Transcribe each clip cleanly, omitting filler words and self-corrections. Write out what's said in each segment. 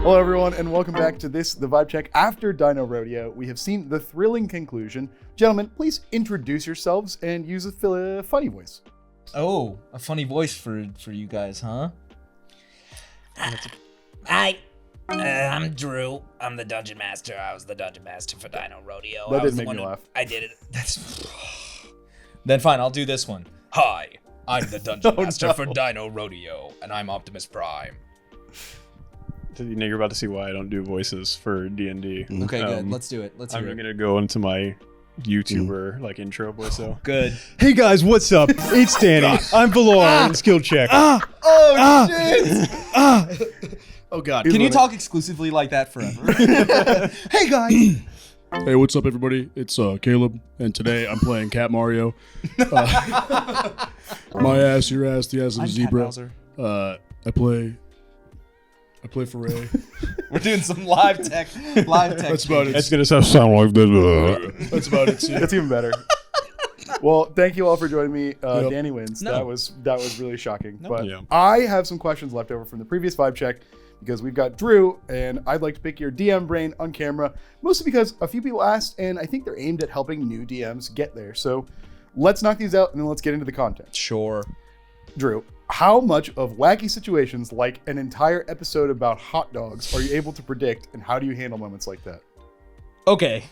Hello everyone, and welcome back to the Vibe Check after Dino Rodeo. We have seen the thrilling conclusion. Gentlemen, please introduce yourselves and use a funny voice. Oh, a funny voice for you guys, huh? Hi, I'm Drew. I'm the Dungeon Master. I was the Dungeon Master for Dino Rodeo. That didn't make me laugh. I did it. Then fine, I'll do this one. Hi, I'm the Dungeon Master for Dino Rodeo, and I'm Optimus Prime. You know, you're about to see why I don't do voices for D&D. Okay, good. Let's do it. Let's hear I'm it. gonna go into my YouTuber like intro voice. So Good. Hey guys, what's up? It's Danny. I'm Valor in Skill Check. Oh, shit! Oh god. Can you talk exclusively like that forever? Hey, guys! Hey, what's up, everybody? It's Caleb, and today I'm playing Cat Mario. My ass, your ass, the ass of a zebra. I play for Ray. We're doing some live tech. That's about it. it's gonna sound like this. That's about it. See ya. That's even better. Well, thank you all for joining me. Yep. Danny wins. No. That was really shocking. But Yeah. I have some questions left over from the previous Vibe Check because we've got Drew, and I'd like to pick your DM brain on camera, mostly because a few people asked, and I think they're aimed at helping new DMs get there. So let's knock these out, and then let's get into the content. Sure. Drew, how much of wacky situations like an entire episode about hot dogs are you able to predict, and how do you handle moments like that? Okay.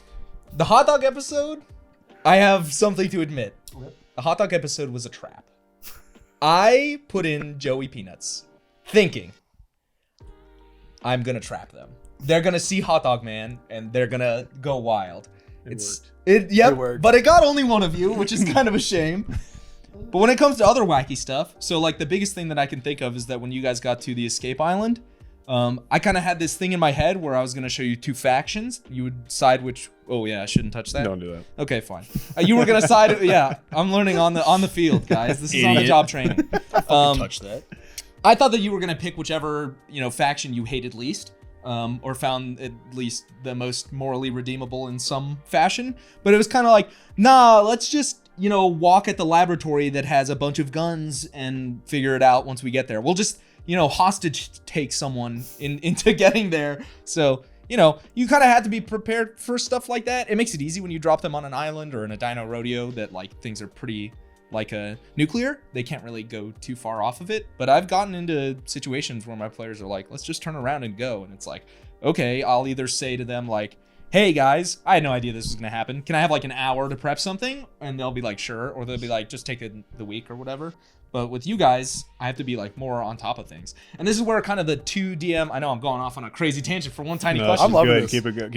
The hot dog episode, I have something to admit. The hot dog episode was a trap. I put in Joey Peanuts, thinking, I'm gonna trap them. They're gonna see Hot Dog Man, and they're gonna go wild. It worked. But it got only one of you, which is kind of a shame. But when it comes to other wacky stuff, so like the biggest thing that I can think of is that when you guys got to the escape island, I kind of had this thing in my head where I was going to show you two factions. You would decide which. Oh yeah, I shouldn't touch that. Don't do that. Okay, fine. You were going to side. Yeah, I'm learning on the field, guys. This is on the job training. touch that? I thought that you were going to pick whichever faction you hated least. Or found at least the most morally redeemable in some fashion. But it was kind of like, nah, let's just, walk at the laboratory that has a bunch of guns and figure it out once we get there. We'll just, hostage take someone into getting there. So, you kind of had to be prepared for stuff like that. It makes it easy when you drop them on an island or in a Dino Rodeo that like things are pretty like a nuclear. They can't really go too far off of it. But I've gotten into situations where my players are like, let's just turn around and go. And it's like, okay, I'll either say to them like, hey guys, I had no idea this was gonna happen. Can I have like an hour to prep something? And they'll be like, sure. Or they'll be like, just take the week or whatever. But with you guys, I have to be like more on top of things. And this is where kind of the 2 DM, I know I'm going off on a crazy tangent for one tiny question. I'm loving good. this. Keep it going.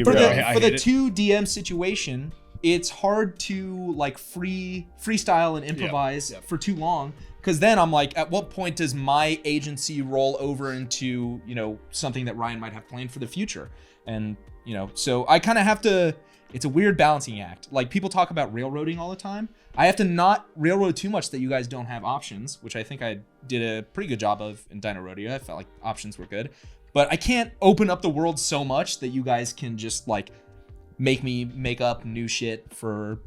For the 2 DM situation, it's hard to like freestyle and improvise for too long, because then I'm like, at what point does my agency roll over into something that Ryan might have planned for the future? And so I kind of have to. It's a weird balancing act. Like people talk about railroading all the time. I have to not railroad too much that you guys don't have options, which I think I did a pretty good job of in Dino Rodeo. I felt like options were good, but I can't open up the world so much that you guys can just like make me make up new shit for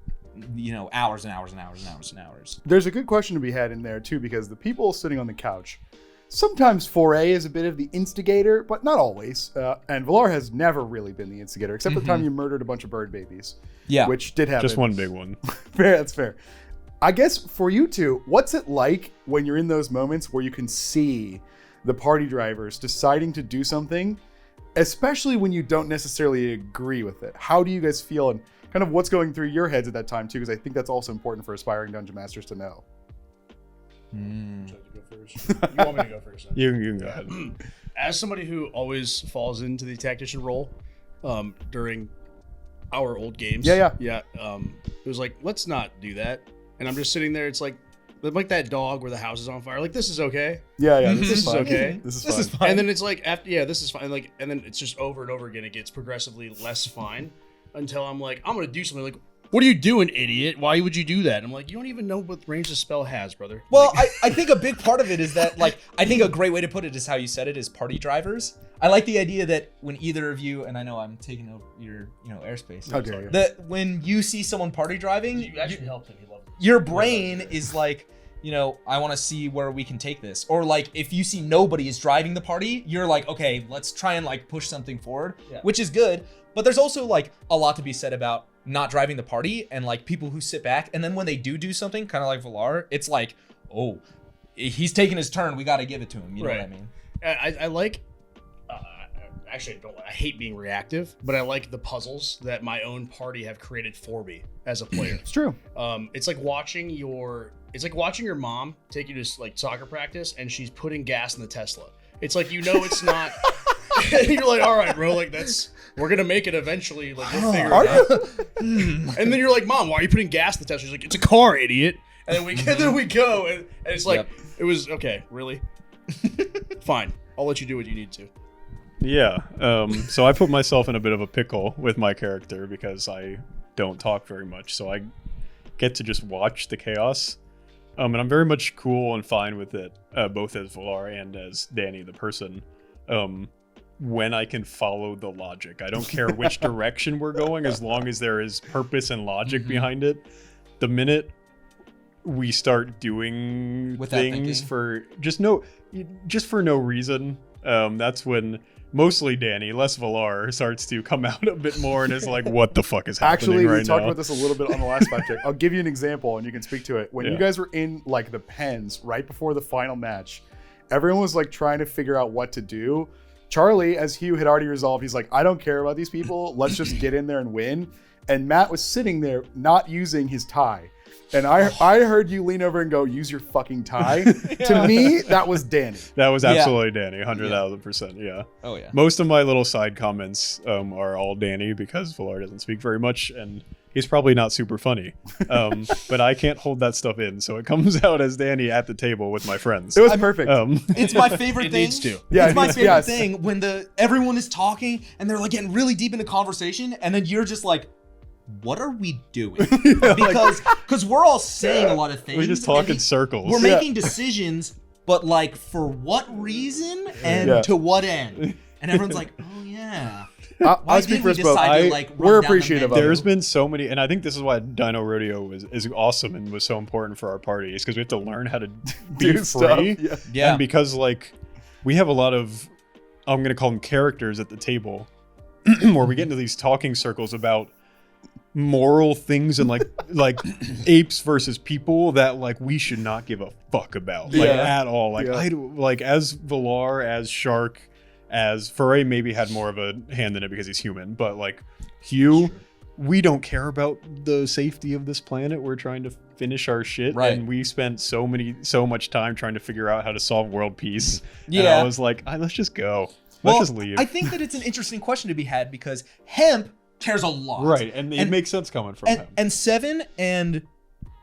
hours and hours and hours and hours and hours. There's a good question to be had in there too, because the people sitting on the couch, sometimes 4A is a bit of the instigator, but not always. And Valar has never really been the instigator, except for the time you murdered a bunch of bird babies. Yeah. Which did happen. Just one big one. Fair, that's fair. I guess for you two, what's it like when you're in those moments where you can see the party drivers deciding to do something, especially when you don't necessarily agree with it? How do you guys feel, and kind of what's going through your heads at that time too? Because I think that's also important for aspiring dungeon masters to know. Would you like to go first? You want me to go first? Then? You can go ahead. As somebody who always falls into the tactician role during our old games. Yeah. It was like, let's not do that. And I'm just sitting there. It's like that dog where the house is on fire. Like, this is okay. Yeah. This is okay. This is fine. fine. And then it's like this is fine. Like, and then it's just over and over again. It gets progressively less fine until I'm like, I'm gonna do something. Like, what are you doing, idiot? Why would you do that? And I'm like, you don't even know what range the spell has, brother. Well, I think a big part of it is that, like, I think a great way to put it is how you said it, is party drivers. I like the idea that when either of you, and I know I'm taking over your, airspace. How dare you? That when you see someone party driving, You actually helped him. He loved it. your brain is like, I want to see where we can take this. Or like if you see nobody is driving the party, you're like, okay, let's try and like push something forward, which is good. But there's also like a lot to be said about not driving the party and like people who sit back. And then when they do something, kind of like Valar, it's like, oh, he's taking his turn. We got to give it to him. You know what I mean? I like. Actually, I hate being reactive, but I like the puzzles that my own party have created for me as a player. It's true. It's like watching your mom take you to like soccer practice, and she's putting gas in the Tesla. It's like it's not. And you're like, all right, bro, like we're gonna make it eventually. Like we'll figure it out. And then you're like, Mom, why are you putting gas in the Tesla? She's like, it's a car, idiot. And then we go, and it's like it was okay, really. Fine, I'll let you do what you need to. Yeah. So I put myself in a bit of a pickle with my character because I don't talk very much. So I get to just watch the chaos. And I'm very much cool and fine with it, both as Valar and as Danny the person. When I can follow the logic. I don't care which direction we're going as long as there is purpose and logic behind it. The minute we start doing things for for no reason, that's when mostly Danny, less Valar, starts to come out a bit more and is like, what the fuck is happening Actually, we right talked now? about this a little bit on the last fact check. I'll give you an example and you can speak to it. When you guys were in like the pens right before the final match, everyone was like trying to figure out what to do. Charlie, as Hugh had already resolved, he's like, I don't care about these people. Let's just get in there and win. And Matt was sitting there not using his tie. And I heard you lean over and go, use your fucking tie. To me, that was Danny. That was absolutely Danny, 100,000%. Yeah. Oh yeah. Most of my little side comments are all Danny because Valar doesn't speak very much and he's probably not super funny. But I can't hold that stuff in, so it comes out as Danny at the table with my friends. It was perfect. It's my favorite It thing. needs to. Yeah, It's my favorite yes. thing when everyone is talking and they're like getting really deep into conversation, and then you're just like, what are we doing? Because we're all saying a lot of things. We just talk in and circles. We're making decisions, but like for what reason and to what end? And everyone's like, oh yeah. I'll speak for us both. We're appreciative of it. There's been so many, and I think this is why Dino Rodeo is awesome and was so important for our party, is because we have to learn how to be Do free. stuff, Yeah. And because like we have a lot of, I'm gonna call them characters at the table, where we get into these talking circles about moral things and like apes versus people that like we should not give a fuck about at all. Like I like as Valar, as Shark, as Foray maybe had more of a hand in it because he's human, but like Hugh, we don't care about the safety of this planet. We're trying to finish our shit, and we spent so much time trying to figure out how to solve world peace. And I was like, let's just go. Let's just leave. I think that it's an interesting question to be had because Hemp cares a lot. Right, and it makes sense coming from him. And Seven and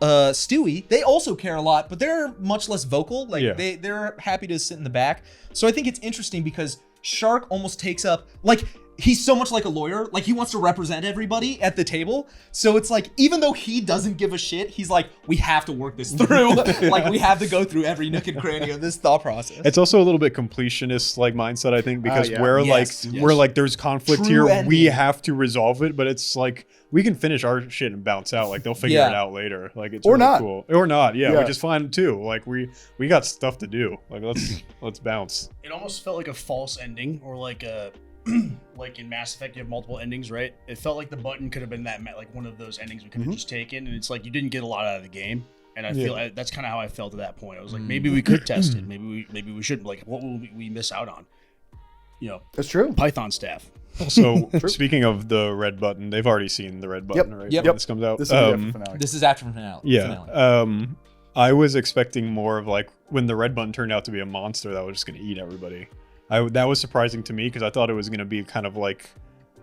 Stewie, they also care a lot, but they're much less vocal. Like they're happy to sit in the back. So I think it's interesting because Shark almost takes up, like, he's so much like a lawyer. Like, he wants to represent everybody at the table. So it's like, even though he doesn't give a shit, he's like, we have to work this through. Like, we have to go through every nook and cranny of this thought process. It's also a little bit completionist like mindset, I think, because we're like there's conflict True here. ending. We have to resolve it, but it's like we can finish our shit and bounce out. Like they'll figure it out later. Like it's Or really not. cool. Or not. Yeah, which is fine too. Like we got stuff to do. Like let's bounce. It almost felt like a false ending, or like a like in Mass Effect, you have multiple endings, right? It felt like the button could have been like one of those endings we could have just taken, and it's like you didn't get a lot out of the game. And I feel that's kind of how I felt at that point. I was like, maybe we could test it. Maybe we shouldn't. Like, what will we miss out on? You know, That's true. Python staff. So speaking of the red button, they've already seen the red button, right? Yep. When this comes out. This is the finale. This is after finale. Yeah. I was expecting more of like when the red button turned out to be a monster that was just going to eat everybody. That was surprising to me because I thought it was going to be kind of like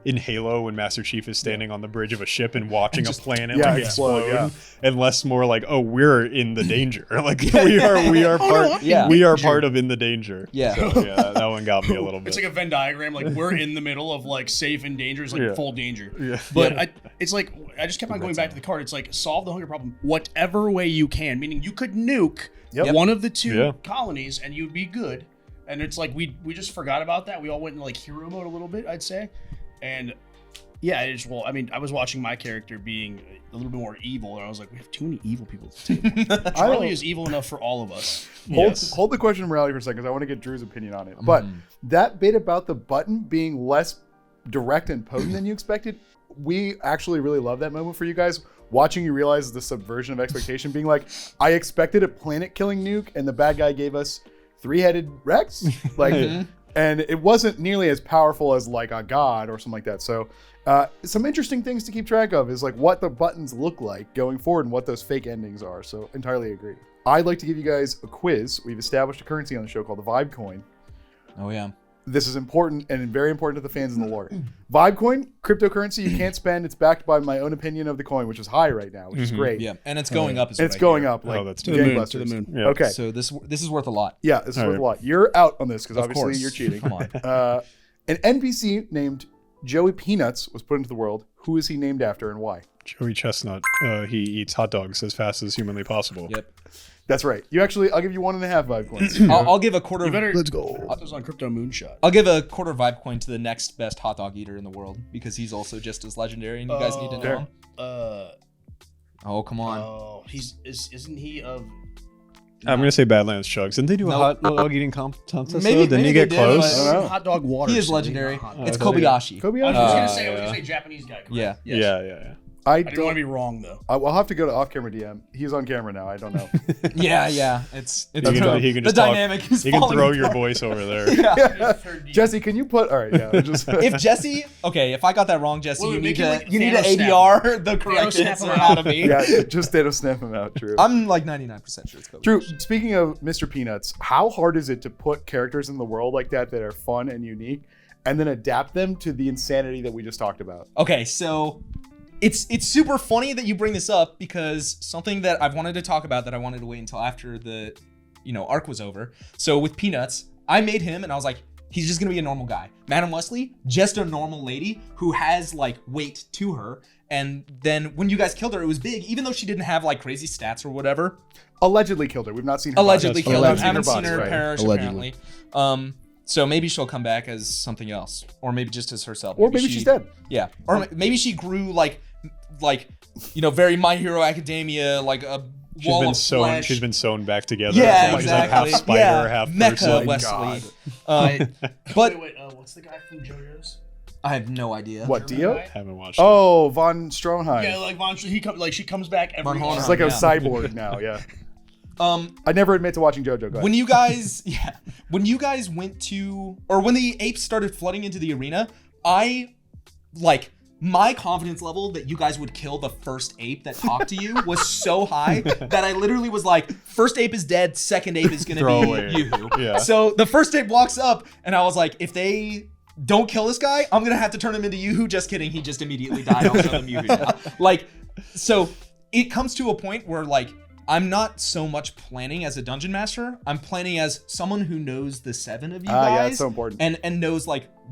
in Halo when Master Chief is standing on the bridge of a ship and watching a planet explode, and less more like, oh, we're in the danger. Like we are part of in the danger. Yeah. So, that one got me a little bit. It's like a Venn diagram. Like we're in the middle of like safe and danger is like full danger. Yeah. But it's like I just kept on going back to the card. It's like solve the hunger problem whatever way you can. Meaning you could nuke one of the two colonies and you'd be good. And it's like we just forgot about that. We all went into like hero mode a little bit, I'd say. And Yeah, well, I mean, I was watching my character being a little bit more evil, and I was like, we have too many evil people at the table. Charlie is evil enough for all of us. Hold the question of morality for a second, because I want to get Drew's opinion on it. But that bit about the button being less direct and potent than you expected, we actually really love that moment for you guys. Watching you realize the subversion of expectation, being like, I expected a planet-killing nuke, and the bad guy gave us 3-headed Rex. Like, and it wasn't nearly as powerful as like a god or something like that. So some interesting things to keep track of is like what the buttons look like going forward and what those fake endings are. So entirely agree. I'd like to give you guys a quiz. We've established a currency on the show called the Vibe Coin. Oh yeah. This is important and very important to the fans in the lore. Vibe Coin, cryptocurrency you can't spend. It's backed by my own opinion of the coin, which is high right now, which is great. Yeah, and it's going up. It's going up like that's To the moon. gangbusters. To the moon. Yeah. Okay. So this is worth a lot. Yeah, this is worth a lot. You're out on this because Of obviously course. you're cheating. Come on. An NPC named Joey Peanuts was put into the world. Who is he named after and why? Joey Chestnut. He eats hot dogs as fast as humanly possible. Yep. That's right. I'll give you 1.5 Vibe coins. I'll give a quarter. Let's go. Put those on Crypto Moonshot. I'll give a quarter vibe coin to the next best hot dog eater in the world because he's also just as legendary, and you guys need to know him. Oh come on. Oh, isn't he of? I'm gonna say Badlands Chugs. Didn't they do a Nope. hot dog eating contest? Maybe- Didn't maybe he get they did, close? but- I don't know. Hot dog water. He is so legendary. not hot dog. It's Kobayashi. Kobayashi? I was Uh, gonna say Japanese guy. Correct? Yeah. Yes. Yeah. I I didn't want don't. to be wrong though. I'll have to go to off-camera DM. He's on camera now. I don't know. Yeah. It's He can the just talk. dynamic is He can falling throw your apart. voice over there. Yeah. Jesse, can you put? All right, yeah. Just If Jesse, okay, if I got that wrong, Jesse, Wait, you make need it to like you need to Thanos snap ADR the correct Thanos snap answer him out out. of me. yeah, just Thanos snap him out. True. I'm like 99% sure it's Kobayashi. Drew, speaking of Mr. Peanuts, how hard is it to put characters in the world like that are fun and unique, and then adapt them to the insanity that we just talked about? Okay, so it's super funny that you bring this up because something that I've wanted to talk about that I wanted to wait until after the arc was over. So with Peanuts, I made him and I was like, he's just gonna be a normal guy. Madam Wesley, just a normal lady who has like weight to her. And then when you guys killed her, it was big, even though she didn't have like crazy stats or whatever. Allegedly killed her. We've not seen her. Allegedly body. killed her. We've Haven't seen body, her right. perish Allegedly. apparently. So maybe she'll come back as something else, or maybe just as herself. Or maybe she's dead. Yeah, or maybe she grew like very My Hero Academia, like a wall of flesh. She's been sewn back together. Yeah, So she's like exactly. half spider, half Mecha person. Wesley. God. But wait, what's the guy from JoJo's? I have no idea. What, German Dio? guy? Haven't watched. Oh, von Stroheim. Yeah, like Von. She comes back every. Von Horn. She's like a Yeah. cyborg now. Yeah. I never admit to watching JoJo. Go ahead. When you guys went to, or when the apes started flooding into the arena, my confidence level that you guys would kill the first ape that talked to you was so high that I literally was like, first ape is dead, second ape is gonna Throw be away. Yoo-hoo. Yeah. So the first ape walks up and I was like, if they don't kill this guy, I'm gonna have to turn him into Yoo-hoo. Just kidding, he just immediately died. I'll show them Yoo-hoo now. So it comes to a point where I'm not so much planning as a dungeon master. I'm planning as someone who knows the 7 of you guys. Yeah, it's so important. And knows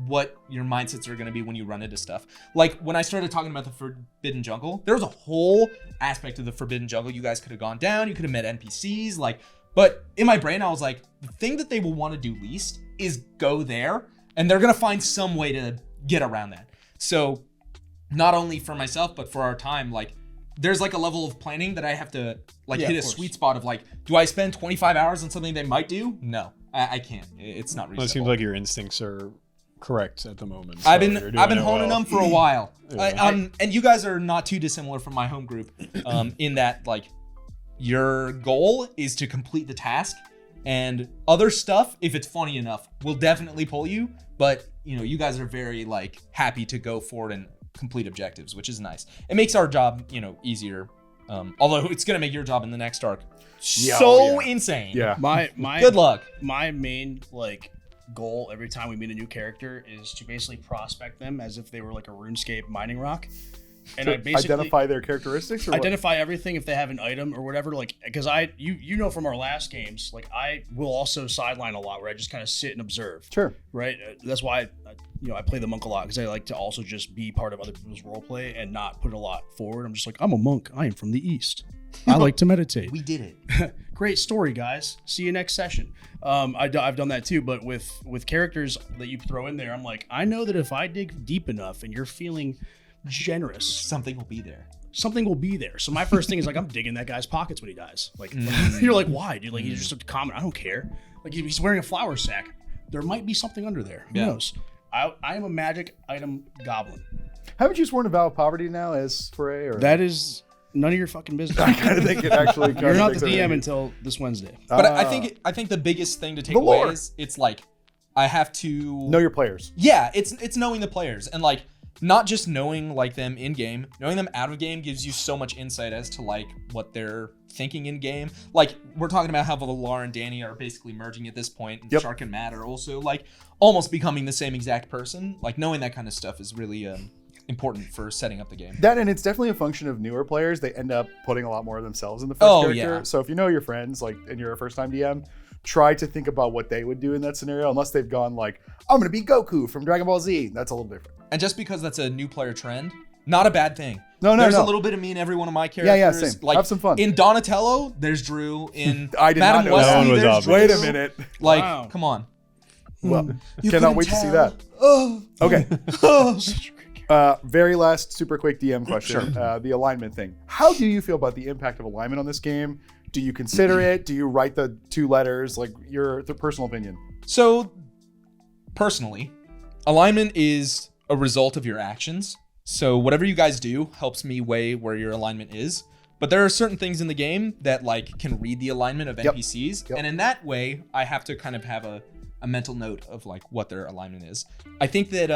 what your mindsets are going to be when you run into stuff. Like when I started talking about the Forbidden Jungle, there was a whole aspect of the Forbidden Jungle. You guys could have gone down. You could have met NPCs. But in my brain, I was like, the thing that they will want to do least is go there, and they're going to find some way to get around that. So not only for myself, but for our time, there's a level of planning that I have to hit a sweet spot of do I spend 25 hours on something they might do? No, I can't. It's not reasonable. Well, it seems like your instincts are correct at the moment. I've so been you're doing honing it well. them for a while. Yeah. And you guys are not too dissimilar from my home group, in that your goal is to complete the task, and other stuff, if it's funny enough, will definitely pull you. But you guys are very happy to go forward and complete objectives, which is nice. It makes our job easier. Although it's gonna make your job in the next arc insane. Yeah. My Good luck. My main goal every time we meet a new character is to basically prospect them as if they were like a RuneScape mining rock, and I basically identify their characteristics. Or what? identify everything if they have an item or whatever. Because you know from our last games, I will also sideline a lot where I just kind of sit and observe. Sure. Right. That's why I play the monk a lot, because I like to also just be part of other people's role play and not put a lot forward. I'm just like, I'm a monk. I am from the East. I like to meditate. We did it. Great story, guys. See you next session. I've done that too, but with characters that you throw in there, I'm like, I know that if I dig deep enough and you're feeling generous. Something will be there. Something will be there. So my first thing is like, I'm digging that guy's pockets when he dies. Like, you're like, why, dude? Like, he's just a common. I don't care. Like, he's wearing a flour sack. There might be something under there. Who knows? I am a magic item goblin. Haven't you sworn a vow of poverty now as Foray? Or That is none of your fucking business. I kind of think it actually. You're not the contradicts DM everything. until this Wednesday. But I think the biggest thing to take The away lore. is it's like I have to Know your players. Yeah, it's knowing the players and like not just knowing like them in game, knowing them out of game gives you so much insight as to like what they're thinking in game. Like we're talking about how Valar and Dany are basically merging at this point, and Shark and Matt are also like almost becoming the same exact person. Like knowing that kind of stuff is really important for setting up the game. That, and it's definitely a function of newer players. They end up putting a lot more of themselves in the first character. Yeah. So if you know your friends, like, and you're a first-time DM, try to think about what they would do in that scenario. Unless they've gone like, I'm going to be Goku from Dragon Ball Z. That's a little different. And just because that's a new player trend, not a bad thing. No, There's a little bit of me in every one of my characters. Yeah, same. Like, have some fun. In Donatello, there's Drew. In I did Madame not know that. Wesley, That one was there's obvious. Drew. Wait a minute. Like, Wow. come on. Well, You cannot couldn't wait to see tell. that. Okay. Very last super quick DM question. The alignment thing. How do you feel about the impact of alignment on this game? Do you consider it? Do you write the 2 letters? Like your personal opinion? So, personally, alignment is a result of your actions. So whatever you guys do helps me weigh where your alignment is. But there are certain things in the game that like can read the alignment of NPCs. Yep. And in that way, I have to kind of have a mental note of like what their alignment is. I think that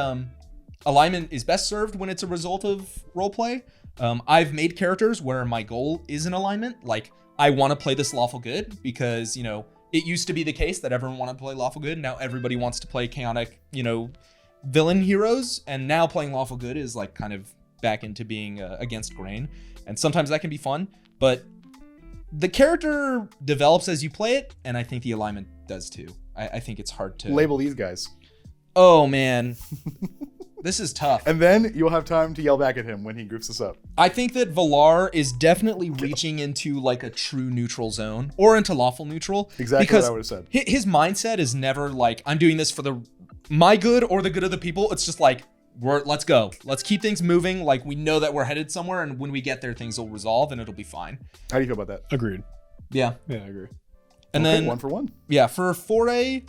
alignment is best served when it's a result of roleplay. I've made characters where my goal is an alignment. Like I want to play this lawful good because, you know, it used to be the case that everyone wanted to play lawful good. Now everybody wants to play chaotic, you know, villain heroes. And now playing lawful good is like kind of back into being against grain. And sometimes that can be fun, but the character develops as you play it. And I think the alignment does too. I think it's hard to Label these guys. Oh man, this is tough. And then you'll have time to yell back at him when he groups us up. I think that Valar is definitely reaching into like a true neutral zone or into lawful neutral. Exactly because what I would have said. His mindset is never like, I'm doing this for my good or the good of the people. It's just like, let's go. Let's keep things moving. Like we know that we're headed somewhere, and when we get there, things will resolve and it'll be fine. How do you feel about that? Agreed. Yeah. Yeah, I agree. And Okay, then 1 for 1. yeah, for Foray,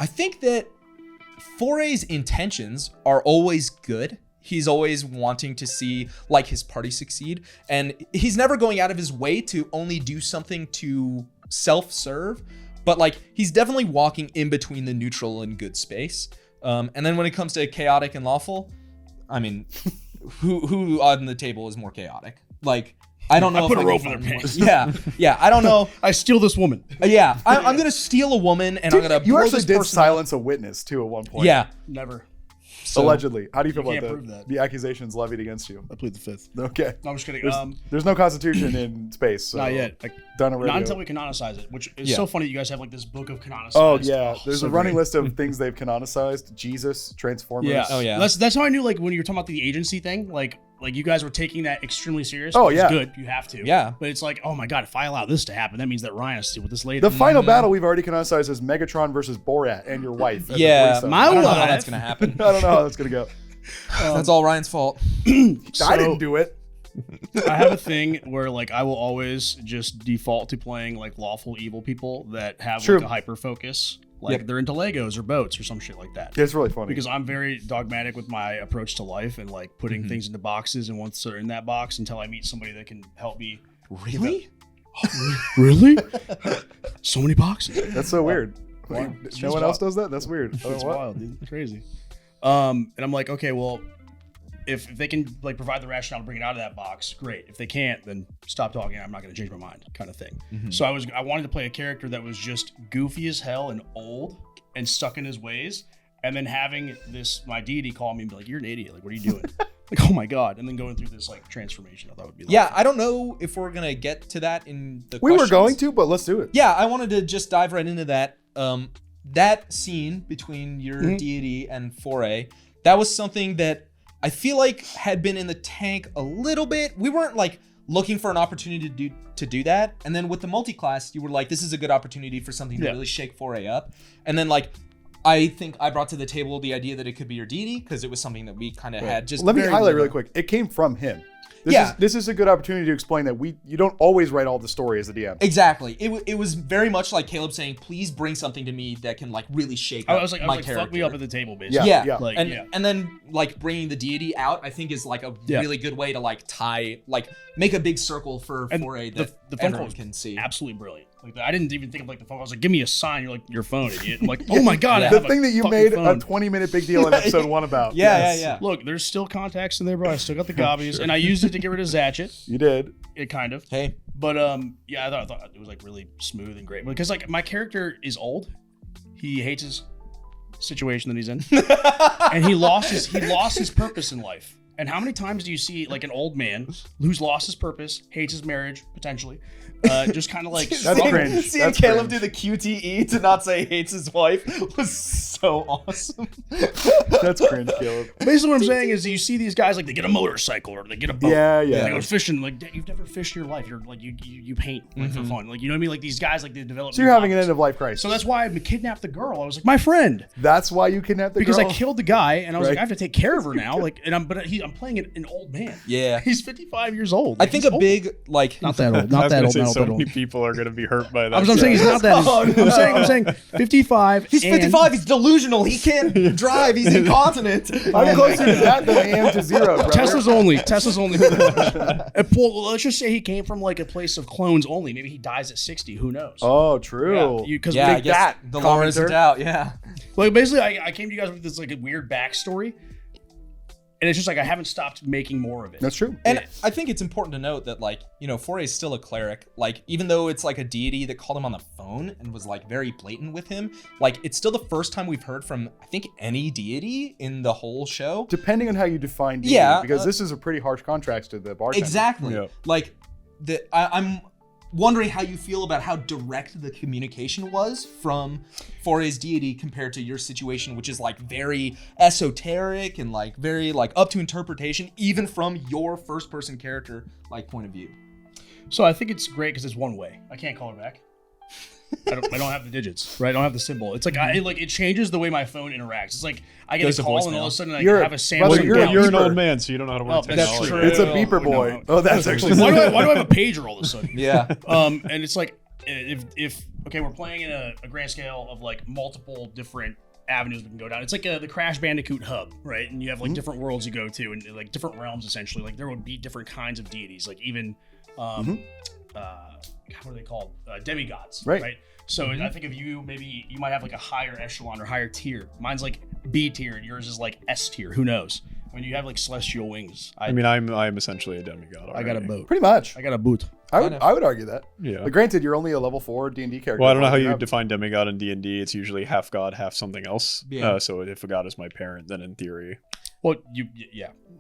I think that Foray's intentions are always good. He's always wanting to see like his party succeed, and he's never going out of his way to only do something to self-serve, but like he's definitely walking in between the neutral and good space. And then when it comes to chaotic and lawful, I mean, who on the table is more chaotic? Like, I don't know. I put if a rope can in find their more. pants. Yeah. I don't know. I steal this woman. Yeah, I'm gonna steal a woman and I'm gonna. You blow actually this did person up. silence a witness too at one point. Yeah. Never. So, Allegedly. How do you feel You about can't prove that. the accusations levied against you? I plead the 5th. Okay. No, I'm just kidding. There's no constitution in space. So Not yet. Like, Dino Rodeo. not until we canonicize it, which is Yeah. so funny that you guys have like this book of canonicized. Oh yeah, there's so a running great. list of things they've canonicized. Jesus, Transformers. Yeah. Oh, yeah. That's how I knew like when you were talking about the agency thing, like you guys were taking that extremely serious. Oh, which is yeah. good. You have to. Yeah. But it's like, oh my god, if I allow this to happen, that means that Ryan has to deal with this later. The final battle we've already canonicized is Megatron versus Borat and your wife. as a yeah, threesome. My I don't know wife. how that's gonna happen. I don't know how that's gonna go. That's all Ryan's fault. I So- didn't do it. I have a thing where like I will always just default to playing like lawful evil people that have True. like a hyper focus. Like Yep. they're into Legos or boats or some shit like that. It's really funny. Because I'm very dogmatic with my approach to life and like putting things into boxes, and once they're in that box, until I meet somebody that can help me. Really? Really? So many boxes. That's so weird. Wow. No one else does that? That's weird. I don't It's know what. wild, dude. Crazy. And I'm like, okay, well, if they can like provide the rationale to bring it out of that box, great. If they can't, then stop talking. I'm not going to change my mind, kind of thing. So I wanted to play a character that was just goofy as hell and old and stuck in his ways, and then having my deity call me and be like, "You're an idiot. Like, what are you doing?" Like, oh my god, and then going through this like transformation. I thought would be Yeah, I don't know if we're gonna get to that in the. We were questions. going to, but let's do it. Yeah, I wanted to just dive right into that. That scene between your deity and Foray, that was something that I feel like had been in the tank a little bit. We weren't like looking for an opportunity to do that. And then with the multi-class, you were like, this is a good opportunity for something to Yeah. really shake Foray up. And then like I think I brought to the table the idea that it could be your deity because it was something that we kind of had just. Let me very highlight little. really quick. It came from him. Yeah. This is a good opportunity to explain that you don't always write all the story as a DM. Exactly. It was very much like Caleb saying, "Please bring something to me that can like really shake up I was like, my character." fuck me up at the table, basically. Yeah. Yeah. Like, and yeah. and then like bringing the deity out, I think is like a Yeah. really good way to like make a big circle for And foray the that phone call everyone was can see. absolutely brilliant. Like I didn't even think of like the phone call. I was like, give me a sign. You're like, your phone, idiot. I'm like, oh my god, I The have thing a that you fucking made phone. a 20-minute big deal in episode 1 about. Yeah. Yes. Look, there's still contacts in there, bro. I still got the gobbies, and I used it to get rid of Zatchet. You did. It kind of. Hey. But yeah, I thought it was like really smooth and great because like my character is old. He hates his situation that he's in, and he lost his purpose in life. And how many times do you see like an old man who's lost his purpose, hates his marriage potentially, just kind of like That's cringe. Seeing That's Caleb cringe. do the QTE to not say he hates his wife was so awesome. That's cringe, Caleb. Basically, what I'm saying is, you see these guys like they get a motorcycle or they get a boat. Yeah. They go fishing. Like you've never fished in your life. You're like you paint like for fun. Like you know what I mean. Like these guys like they develop. So you're new having an hobbies. end-of-life crisis. So that's why I kidnapped the girl. I was like, my friend, That's why you kidnapped the because girl? I killed the guy, and I was Right. like, I have to take care of her now. Like, and I'm playing an old man. Yeah. He's 55 years old. I Like, think he's a old. big like Not that old. I Not was that gonna old. say Not so that many old. people are gonna be hurt by that. I'm saying he's not that. Oh, no. I'm saying 55. he's and- 55. He's delusional. He can't drive. He's incontinent. I'm closer to that than I am to 0, bro. Tesla's only. Well, let's just say he came from like a place of clones only. Maybe he dies at 60. Who knows? Oh, true. Yeah, because Yeah, I Take guess that, the lore isn't commenter. out. Yeah. like basically, I came to you guys with this like a weird backstory, and it's just like I haven't stopped making more of it. That's true. And I think it's important to note that, like, you know, Foray's still a cleric. Like, even though it's like a deity that called him on the phone and was like very blatant with him, like, it's still the first time we've heard from, I think, any deity in the whole show. Depending on how you define deity, Yeah, because this is a pretty harsh contrast to the bartender. Exactly. Yeah. Like, I'm wondering how you feel about how direct the communication was from Foray's deity compared to your situation, which is like very esoteric and like very like up to interpretation, even from your first person character like point of view. So I think it's great because it's one way. I can't call her back. I don't have the digits, right? I don't have the symbol. It's like it changes the way my phone interacts. It's like I get Goes a to call and all voicemail. of a sudden I You're- have a Samsung. Well, You're You're an a old beeper. man, so you don't know how to work Oh, that's technology. true. It's a Oh, beeper no. boy. Oh, that's actually. why do I have a pager all of a sudden? Yeah. And it's like if okay, we're playing in a grand scale of like multiple different avenues we can go down. It's like the Crash Bandicoot hub, right? And you have like different worlds you go to and like different realms essentially. Like there would be different kinds of deities, like even what are they called? Demigods, Right. So I think if you maybe you might have like a higher echelon or higher tier. Mine's like B tier and yours is like S tier. Who knows? When you have like celestial wings, I mean, I'm essentially a demigod. I got a already. boat. Pretty much. I got a boot. I would argue that. Yeah. But granted, you're only a level 4 D&D character. Well, I don't know how you have- define demigod in D&D. It's usually half god, half something else. Yeah. So if a god is my parent, then in theory, Well, The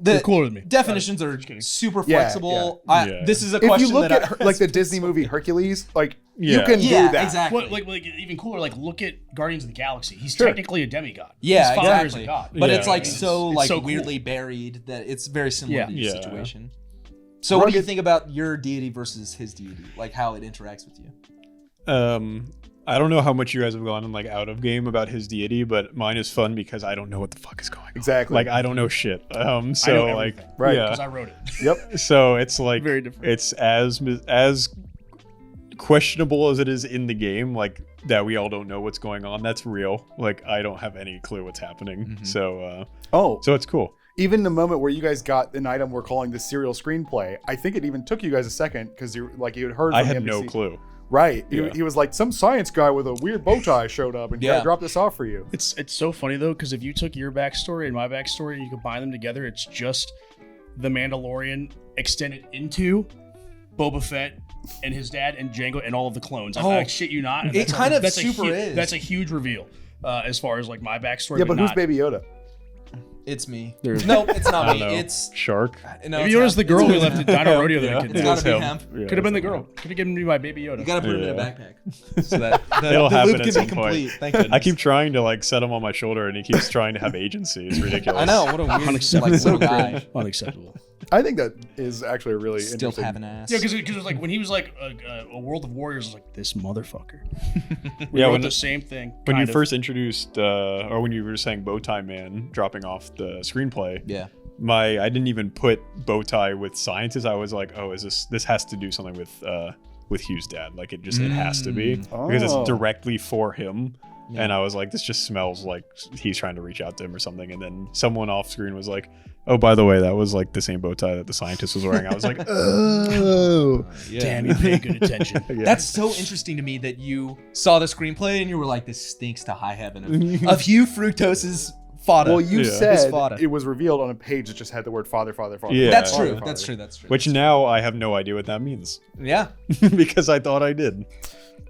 you're cooler than me. definitions are kidding. super Yeah, flexible. yeah. This is a If question you look that at like the Disney movie Hercules, like you Yeah. can do yeah, that. exactly. Well, like even cooler, like look at Guardians of the Galaxy. He's Sure. technically a demigod. Yeah, His father exactly. is a god. But Yeah. it's like It's- so it's like so cool. weirdly buried that it's very similar Yeah. to your Yeah. situation. So what do you Rugged- think about your deity versus his deity? Like how it interacts with you? I don't know how much you guys have gone in like out of game about his deity, but mine is fun because I don't know what the fuck is going on. Exactly. Like I don't know shit. So I know like everything. Right. Because yeah. I wrote it. Yep. So it's like Very different. it's as questionable as it is in the game, like that we all don't know what's going on. That's real. Like I don't have any clue what's happening. Mhm. So it's cool. Even the moment where you guys got an item we're calling the serial screenplay, I think it even took you guys a second because you had heard. From I the had no NPC. clue. Right. Yeah. He was like, some science guy with a weird bow tie showed up and Yeah. I dropped this off for you. It's so funny though, because if you took your backstory and my backstory and you combine them together, it's just the Mandalorian extended into Boba Fett and his dad and Jango and all of the clones. Oh, I shit you not. And it that's kind of that's a super hu- is. That's a huge reveal as far as like my backstory. Yeah, but who's not- Baby Yoda? It's me. There's- No, it's I not don't me. know. It's Shark. no, Maybe it's Yoda's the hemp. girl It's we left hemp. at Dino Rodeo that Yeah. I kidnapped. It's gotta It be is hemp. Yeah, Could have been the it's girl. Could have given me my Baby Yoda. You gotta put him in a Yeah. backpack so that It'll the happen loop at can some be point. complete. Thank goodness. I keep trying to like set him on my shoulder, and he keeps trying to have agency. It's ridiculous. I know what a weird Unacceptable. like little guy. Unacceptable. I think that is actually a really Still interesting. have an ass. Yeah, because it was like when he was like a World of Warriors, was like this motherfucker. We Yeah, wrote when the same thing. When you kind of. first introduced, or when you were saying Bowtie Man dropping off the screenplay, Yeah. I didn't even put Bowtie with scientists. I was like, oh, this has to do something with Hugh's dad. Like it has to be because Oh. it's directly for him. Yeah. And I was like, this just smells like he's trying to reach out to him or something. And then someone off screen was like, oh, by the way, that was like the same bow tie that the scientist was wearing. I was like, oh, Damn, you pay good attention. Yeah. That's so interesting to me that you saw the screenplay and you were like, this stinks to high heaven of Hugh Fructose's fodder. Well, you Yeah. His said fodder. it was revealed on a page that just had the word father, father, father. Yeah. That's father, true. father. That's true. That's true. which now I have no idea what that means Yeah. because I thought I did.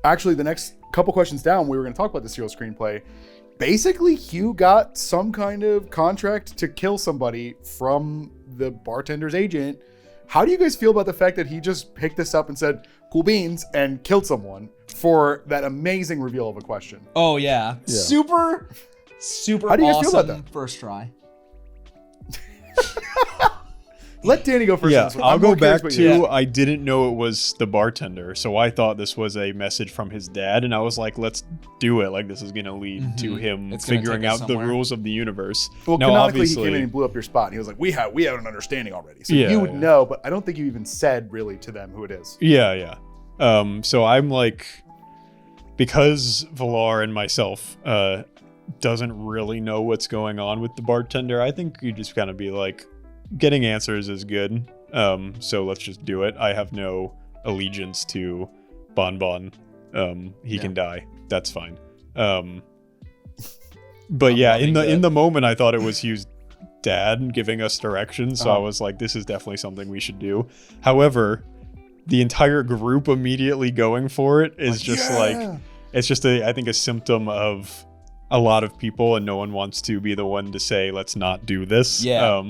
Actually, the next couple questions down, we were going to talk about the serial screenplay. Basically, Hugh got some kind of contract to kill somebody from the bartender's agent. How do you guys feel about the fact that he just picked this up and said, cool beans, and killed someone for that amazing reveal of a question? Oh yeah. Super How do you guys awesome feel about that? first try. Let Danny go first. Yeah, on this one. I'll I'm go more curious back what to you- I didn't know it was the bartender, so I thought this was a message from his dad, and I was like, let's do it. Like this is gonna lead to him It's gonna figuring take us out the somewhere. rules of the universe. Well, now, canonically, he obviously, came in and blew up your spot. And he was like, we have an understanding already. So Yeah, you would yeah. know, but I don't think you even said really to them who it is. yeah. So I'm like, because Valar and myself doesn't really know what's going on with the bartender, I think you just kind of be like, getting answers is good. So let's just do it. I have no allegiance to Bon Bon. He can die. That's fine. But yeah, in the moment, I thought it was Hugh's dad giving us directions. So I was like, this is definitely something we should do. However, the entire group immediately going for it is just like, it's just I think a symptom of a lot of people, and no one wants to be the one to say, let's not do this. Yeah.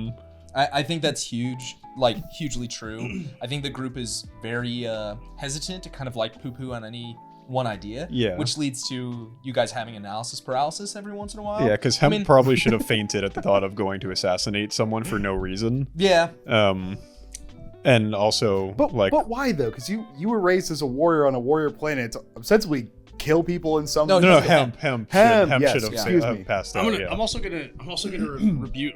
I think that's huge, like hugely true. I think the group is very hesitant to kind of like poo-poo on any one idea, Yeah. which leads to you guys having analysis paralysis every once in a while. Yeah, because Hemp probably should have fainted at the thought of going to assassinate someone for no reason. Yeah. And also, But why though? Because you were raised as a warrior on a warrior planet to ostensibly kill people in some. No, no, Hemp. Hemp yes, should have excuse me. passed I'm out. gonna. Yeah. I'm also gonna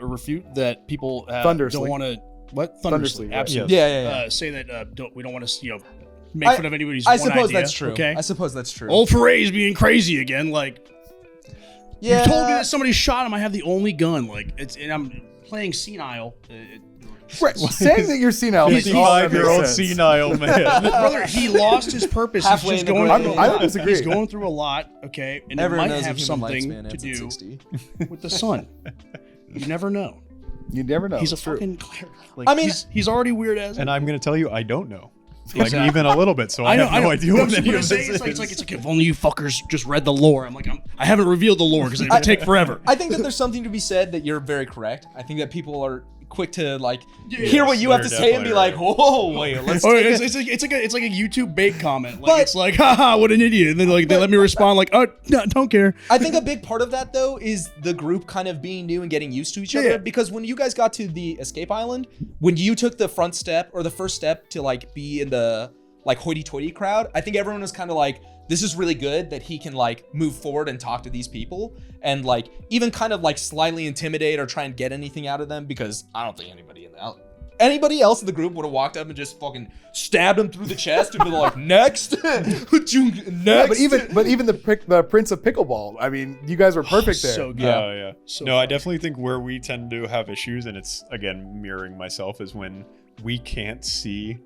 refute that people Thundersleep. don't want to. What Thundersleep, Thundersleep? right. Absolutely. Yeah. Say that we don't want to make fun of anybody's. I one suppose idea, that's true. Okay. I suppose that's true. Old Foray's being crazy again. Like yeah. you told me that somebody shot him. I have the only gun. Like and I'm playing senile. Right. Saying that you're senile makes all that 55-year-old makes sense. senile man. Brother, he lost his purpose. Halfway He's in just the going grave. through a I lot. don't disagree. He's going through a lot, okay? And Everyone it might knows have a human something lifespan to ends at do 60. with the sun. You never know. You never know. He's a It's true. fucking cleric. Like, I mean- he's already weird as. And I'm going to tell you, I don't know. Like, Exactly. even a little bit, so I have no idea But what I'm any of saying this it's like is. if only you fuckers just read the lore. I'm like I haven't revealed the lore because it would take forever. I think that there's something to be said that you're very correct. I think that people are quick to like hear what you have to they're say and be definitely like, whoa, wait, let's Oh, take it's like a YouTube bait comment. Like But- it's like, haha, what an idiot. And then like they let me respond like, oh, no, don't care. I think a big part of that though is the group kind of being new and getting used to each other. Yeah. Because when you guys got to the escape island, when you took the front step or the first step to like be in the like hoity-toity crowd, I think everyone was kind of like, this is really good that he can like move forward and talk to these people and like even kind of like slightly intimidate or try and get anything out of them, because I don't think anybody else in the group would have walked up and just fucking stabbed him through the chest and be like, next. Next. Yeah, but even the Prince of Pickleball. I mean, you guys were perfect there. So good. Yeah. So No, I funny. definitely think where we tend to have issues, and it's, again, mirroring myself, is when we can't see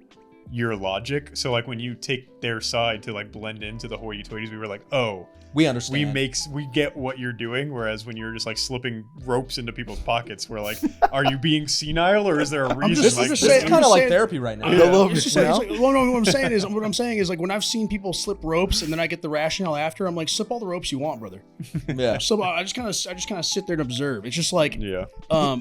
your logic. So, like, when you take their side to, like, blend into the hoity-toities, we were like, oh, we understand. we get what you're doing, whereas when you're just like slipping ropes into people's pockets, we're like, are you being senile or is there a reason? just- like, I'm just This saying- is kind of like saying- therapy right now. A little It's bit just like, now. well, no, what I'm saying is like when I've seen people slip ropes and then I get the rationale after, I'm like, slip all the ropes you want, brother. Yeah. So I just kind of sit there and observe. It's just like, yeah.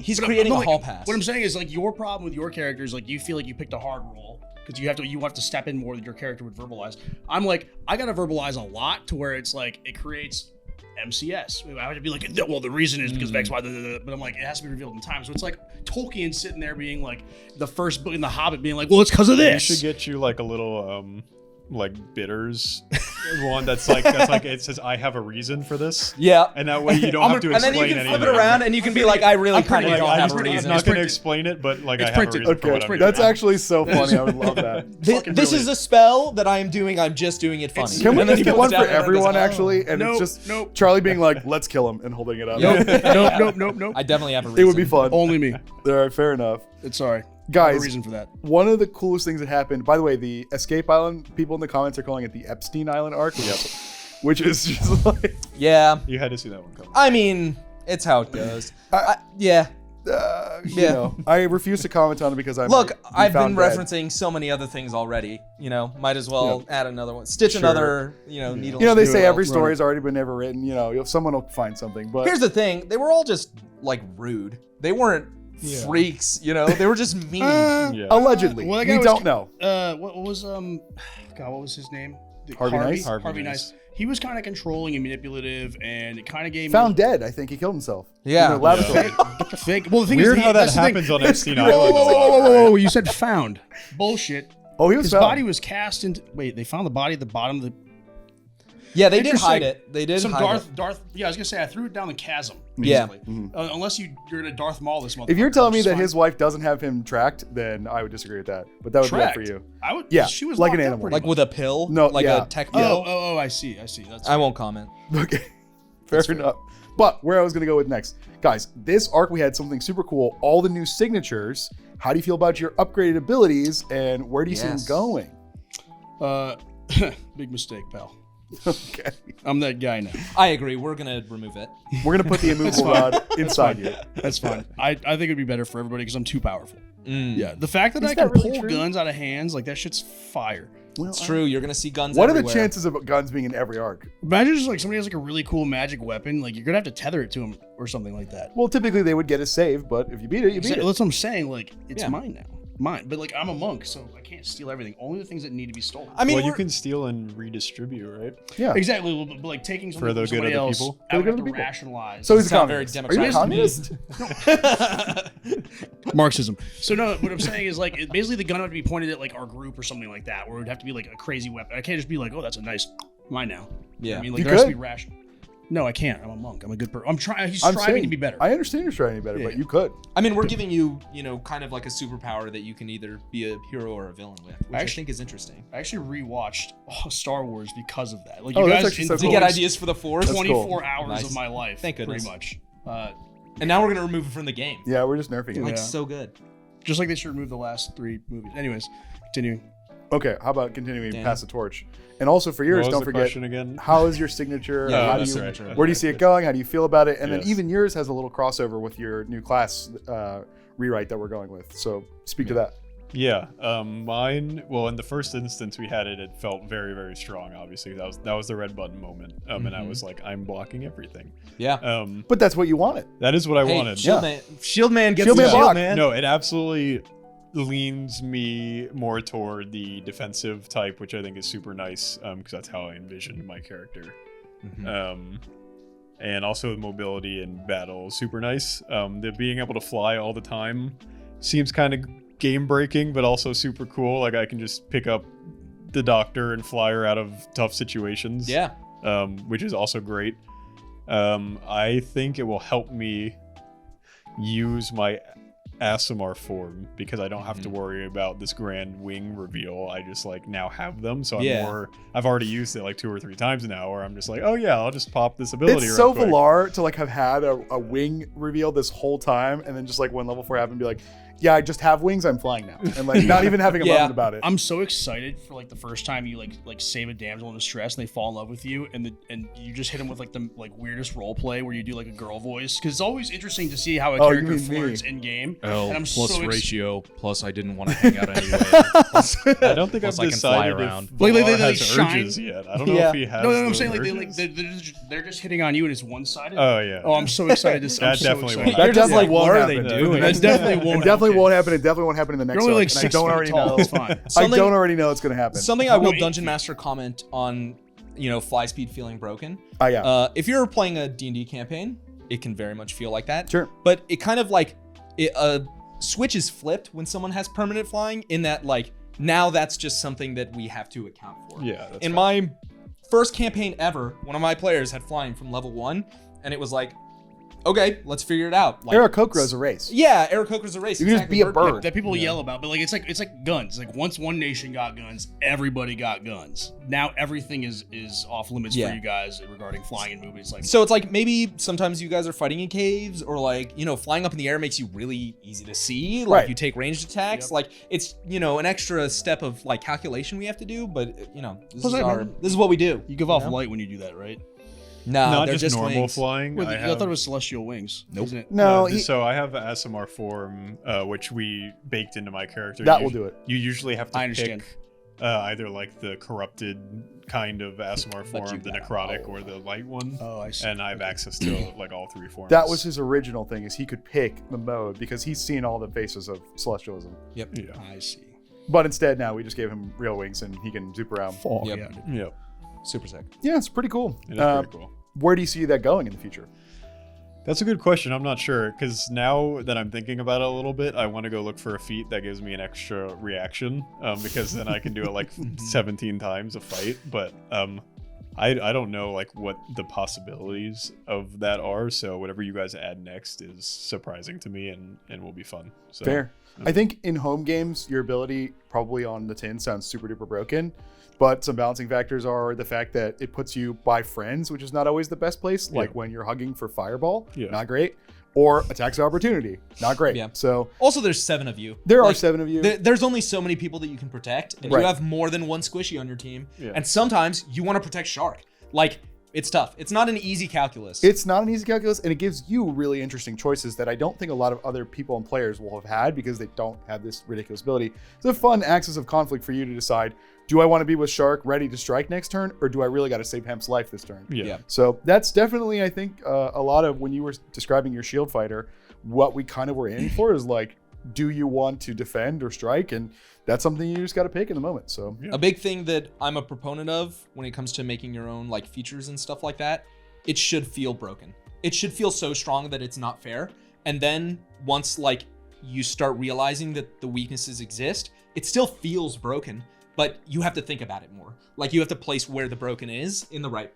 He's but creating I'm a hall pass. What I'm saying is like your problem with your character is like you feel like you picked a hard role because you have to step in more than your character would verbalize. I'm like, I gotta verbalize a lot to where it's like it creates MCS. I would be like, well, the reason is because of X, Y, but I'm like, it has to be revealed in time. So it's like Tolkien sitting there being like, the first book in The Hobbit being like, well, it's because of this. We should get you like a little like bitters one that's like it says I have a reason for this. Yeah. And that way you don't have to And explain then you can anything. flip it around and you can be like, I really kind of Like, don't I have just, a I'm reason. not going to explain it, but like I have printed. a reason for what Okay, I'm that's doing. actually so funny. I would love that. This is a spell that I am doing. I'm just doing it funny. Can we And then just he get puts one it down for there and goes, everyone, "Oh." actually? And Nope, it's just nope. Charlie being like, let's kill him, and holding it up. Nope. I definitely have a reason. It would be fun. Only me. All right, fair enough. It's sorry. Guys, I have a reason for that. One of the coolest things that happened, by the way, the Escape Island, people in the comments are calling it the Epstein Island arc, which is just like, Yeah. You had to see that one coming. I mean, it's how it goes. Yeah. you know, I refuse to comment on it because I'm Look, I've been found dead. referencing so many other things already. You know, might as well add another one. Stitch another, needle. You know, they through say it. every story has already been ever written. You know, someone will find something. But Here's the thing: they were all just like rude. They weren't freaks. You know, they were just mean. Yeah. allegedly, Well, that we guy was- don't know. What was God? What was his name? Harvey Nice? Harvey Nice. He was kind of controlling and manipulative, and it kind of gave Found me. dead. I think he killed himself. Yeah. In the laboratory. Well, the thing Weird is, how that that's the thing. happens on Epstein Whoa, Island. whoa, you said found. Bullshit. Oh, he was His found. body was cast into. Wait, they found the body at the bottom of the. Yeah, they did Interesting. hide it. They did Some hide Darth. Yeah, I was gonna say I threw it down the chasm. Yeah. Basically. Unless you're gonna Darth Maul this motherfucker. If you're telling me which that is his fine. wife doesn't have him tracked, then I would disagree with that. But that would be that for Tracked. you. I would. Yeah, She was like an locked up animal. it. pretty Like with a pill. No, Like yeah. a tech much. pill. Oh, I see. That's. I won't comment. Okay, fair enough. But where I was going to go with next, guys, this arc we had something super cool. All the new signatures. How do you feel about your upgraded abilities, and where do you see them Yes. going? Big mistake, pal. Okay, I'm that guy now. I agree. We're gonna remove it. we're going to put the immovable rod inside you. That's fine. I think it'd be better for everybody because I'm too powerful. Yeah, the fact that Is I can that really pull true? guns out of hands, like that shit's fire. Well, It's true. You're gonna see guns. What are the everywhere. chances of guns being in every arc? Imagine just like somebody has like a really cool magic weapon, like you're gonna have to tether it to him or something like that. Well, typically they would get a save, but if you beat it, you beat That's it. what I'm saying. Like it's Yeah. mine now, mine. But like I'm a monk, so I can't steal everything. Only the things that need to be stolen. I mean, Well, you we're- can steal and redistribute, right? Yeah. Exactly, but like taking something For the from good of somebody the else, people? I would For the have good to of the people. rationalize. So he's a Sound very communist. Are you a communist? Marxism. So no, what I'm saying is like basically the gun would be pointed at like our group or something like that, where it would have to be like a crazy weapon. I can't just be like, oh, that's a nice mine now. Yeah. I mean, like You there has to could. be rational. No, I can't. I'm a monk. I'm a good person. I'm trying. He's I'm striving saying, to be better. I understand you're trying to be better, but Yeah. you could. I mean, we're giving you, kind of like a superpower that you can either be a hero or a villain with, which I Actually- think is interesting. I actually rewatched Star Wars because of that. Like Oh, you that's guys actually so To get cool. ideas for the Force. That's 24 cool. hours Nice. of my life. Thank goodness. Pretty much. And now we're gonna remove it from the game. Yeah, we're just nerfing it. Like Yeah. so good. Just like they should remove the last 3 movies. Anyways, continuing. Okay, how about continuing Danny? pass the torch? And also for yours, What was don't the forget, question again? how is your signature? Yeah, how do that's you, right. Where do you see it going? How do you feel about it? And then Yes. even yours has a little crossover with your new class rewrite that we're going with. So speak to that. Yeah, mine. Well, in the first instance we had it, it felt very, very strong. Obviously, that was the red button moment, and I was like, I'm blocking everything. Yeah. But that's what you wanted. That is what I Hey, wanted. Shield Man. Shield Man gets Shield the Man shield block. man. No, it absolutely leans me more toward the defensive type, which I think is super nice, because that's how I envisioned my character. And also mobility in battle, super nice. The being able to fly all the time seems kind of game breaking, but also super cool. Like I can just pick up the doctor and fly her out of tough situations. Yeah. Which is also great. I think it will help me use my Asimar form because I don't have to worry about this grand wing reveal. I just like now have them, so I've already used it like 2 or 3 times now, where I'm just like, oh yeah, I'll just pop this ability. It's real so quick. Valar to like have had a wing reveal this whole time, and then just like when level 4 happened, be like, yeah, I just have wings. I'm flying now, and like not even having a Yeah. moment about it. I'm so excited for like the first time you like save a damsel in distress and they fall in love with you, and you just hit them with like the weirdest role play where you do like a girl voice, because it's always interesting to see how a Oh, you character mean me. flirts in game. L And I'm plus so ratio plus I didn't want to hang out anyway. I don't think I've Plus I can fly decided around. if Like, Valar they has shine. urges yet. I don't know Yeah. if he has. No, I'm those saying like urges. they're just hitting on you and it's one-sided. Oh yeah. Oh, I'm so excited to see. I'm That so definitely excited. won't That You're just definitely like, won't what are happen. they In the doing? next- That definitely It won't. definitely Okay. won't happen. It definitely won't happen in the next You're only arc, like and 6 I don't feet already tall. know. It's fine. I Something- don't already know it's going to happen. Something I will Wait. Dungeon Master comment on, fly speed feeling broken. Oh, yeah. If you're playing a D&D campaign, it can very much feel like that. Sure. But it kind of like switch is flipped when someone has permanent flying, in that like now that's just something that we have to account for. Yeah. That's In fair. my first campaign ever, one of my players had flying from level 1, and it was like, okay, let's figure it out. Like, Aarakocra's a race. Yeah, Aarakocra's a race. You can just be a bird. That people yell about, but like it's like guns. Like once one nation got guns, everybody got guns. Now everything is off limits Yeah. for you guys regarding flying in movies. Like So it's like maybe sometimes you guys are fighting in caves, or like, flying up in the air makes you really easy to see. Like Right. you take ranged attacks. Yep. Like it's, an extra step of like calculation we have to do, but this Plus, is what we do. you give off light when you do that, right? No, Not they're just normal wings. flying. Well, I I thought have- it was celestial wings. Nope. Isn't it? No, so I have ASMR form, which we baked into my character. That will do it. You usually have to I understand. pick either like the corrupted kind of ASMR But form, you the got necrotic, all or the light one. Oh, I see. And I have access to like all three forms. That was his original thing, is he could pick the mode because he's seen all the faces of celestialism. Yep. Yeah. I see. But instead now we just gave him real wings and he can zoop around. Oh, Yep. yeah. Yep. Super sick. Yeah, it's pretty cool. It is pretty cool. Where do you see that going in the future? That's a good question. I'm not sure, because now that I'm thinking about it a little bit, I want to go look for a feat that gives me an extra reaction, because then I can do it like 17 times a fight. But I don't know like what the possibilities of that are. So whatever you guys add next is surprising to me and will be fun. So, Fair. I think in home games, your ability probably on the tin sounds super duper broken, but some balancing factors are the fact that it puts you by friends, which is not always the best place. Like Yeah. when you're hugging for fireball, Yeah. not great, or attacks of opportunity, not great. Yeah. So Also, there's 7 of you. there are Like, 7 of you. There's only so many people that you can protect, and Right. you have more than one squishy on your team. Yeah. And sometimes you want to protect Shark. Like, it's tough. It's not an easy calculus. It's not an easy calculus, and it gives you really interesting choices that I don't think a lot of other people and players will have had because they don't have this ridiculous ability. It's a fun axis of conflict for you to decide, do I want to be with Shark ready to strike next turn, or do I really got to save Hemp's life this turn? Yeah. Yeah. So that's definitely, I think, a lot of when you were describing your shield fighter, what we kind of were aiming for is like, do you want to defend or strike? And that's something you just got to pick in the moment. So A big thing that I'm a proponent of when it comes to making your own like features and stuff like that, it should feel broken. It should feel so strong that it's not fair. And then once like you start realizing that the weaknesses exist, it still feels broken, but you have to think about it more. Like you have to place where the broken is in the right,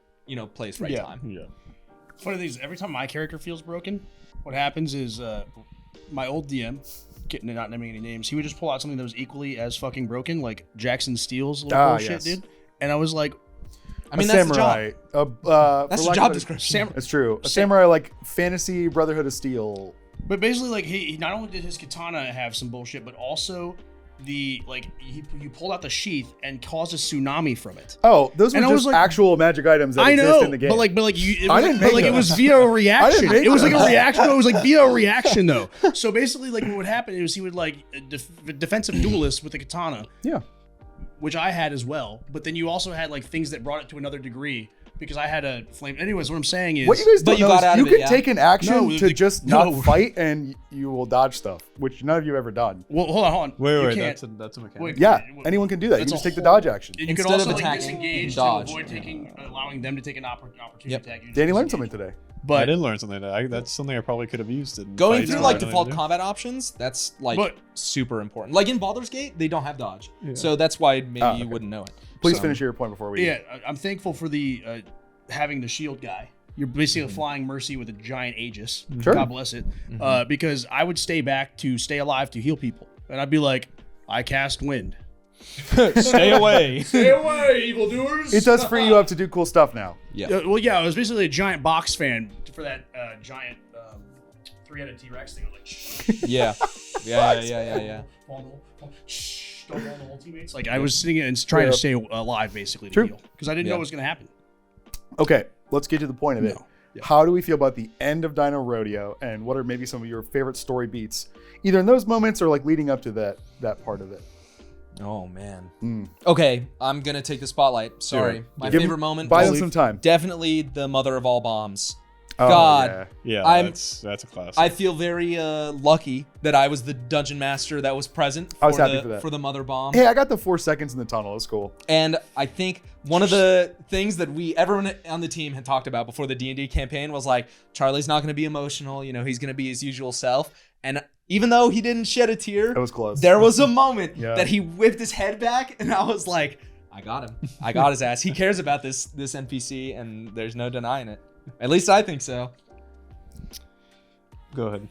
place, right time. Yeah. Funny thing is, every time my character feels broken, what happens is my old DM, not naming any names, he would just pull out something that was equally as fucking broken, like Jackson Steele's little bullshit, yes. dude. And I was like, I mean, a that's samurai. the job. That's for the lack job of a- description. That's true. A samurai like fantasy Brotherhood of Steel. but basically, like he not only did his katana have some bullshit, but also he pulled out the sheath and caused a tsunami from it. Oh, those were And I just was like- actual magic items that I exist know, in the game. but like you, it I was, didn't but make like it those. was via a reaction. make It was like a those. reaction. No, it was like via a reaction though. So basically, like what would happen is he would like defensive duelist with the katana, yeah. which I had as well. But then you also had like things that brought it to another degree because I had a flame. Anyways, what I'm saying is, What you guys But don't you know got is out you of it, can yeah. take an action No, to the- just no. not fight and you will dodge stuff, which none of you have ever done. well, hold on. You Wait. can't- That's a mechanic. wait, Yeah, wait, anyone can do that. You that's can a just take the whole- dodge action. And you could Instead also of like attacking, disengage dodge. to avoid allowing them to take an opportunity Yep. attack. You Danny learned disengage. something today. I But did learn something. That's something I probably could have used in Going fights through that like I don't default do. combat options, that's like But- super important. Like in Baldur's Gate, they don't have dodge, Yeah. so that's why maybe Ah, you okay. wouldn't know it. Please So- finish your point before we. yeah, I'm thankful for the having the shield guy. You're basically a flying mercy with a giant Aegis. Sure. God bless it. Because I would stay back to stay alive to heal people, and I'd be like, I cast wind. Stay away. Stay away, evildoers. It does free you up to do cool stuff now. Yeah. Well, yeah, I was basically a giant box fan for that giant three-headed T-Rex thing. I was like, shh, Yeah. Yeah. shh, don't roll the whole teammates. Like I was sitting and trying Yeah. to stay alive basically to True. heal because I didn't know Yeah. what was going to happen. Okay, let's get to the point of it. No. Yeah. How do we feel about the end of Dino Rodeo, and what are maybe some of your favorite story beats, either in those moments or like leading up to that part of it? Oh man. Mm. Okay, I'm gonna take the spotlight. Sorry, it. my Give favorite them- moment. Buy was them some time. Definitely the mother of all bombs. Oh, God. yeah. Yeah, I'm- that's a classic. I feel very lucky that I was the dungeon master that was present I was for happy the for that. for the mother bomb. Hey, I got the 4 seconds in the tunnel. It's cool. And I think one of the things that everyone on the team had talked about before the D&D campaign was like, Charlie's not going to be emotional. You know, he's going to be his usual self. And even though he didn't shed a tear, It was close. there was a moment Yeah. that he whipped his head back, and I was like, I got him. I got his ass. He cares about this NPC, and there's no denying it. At least I think so. Go ahead.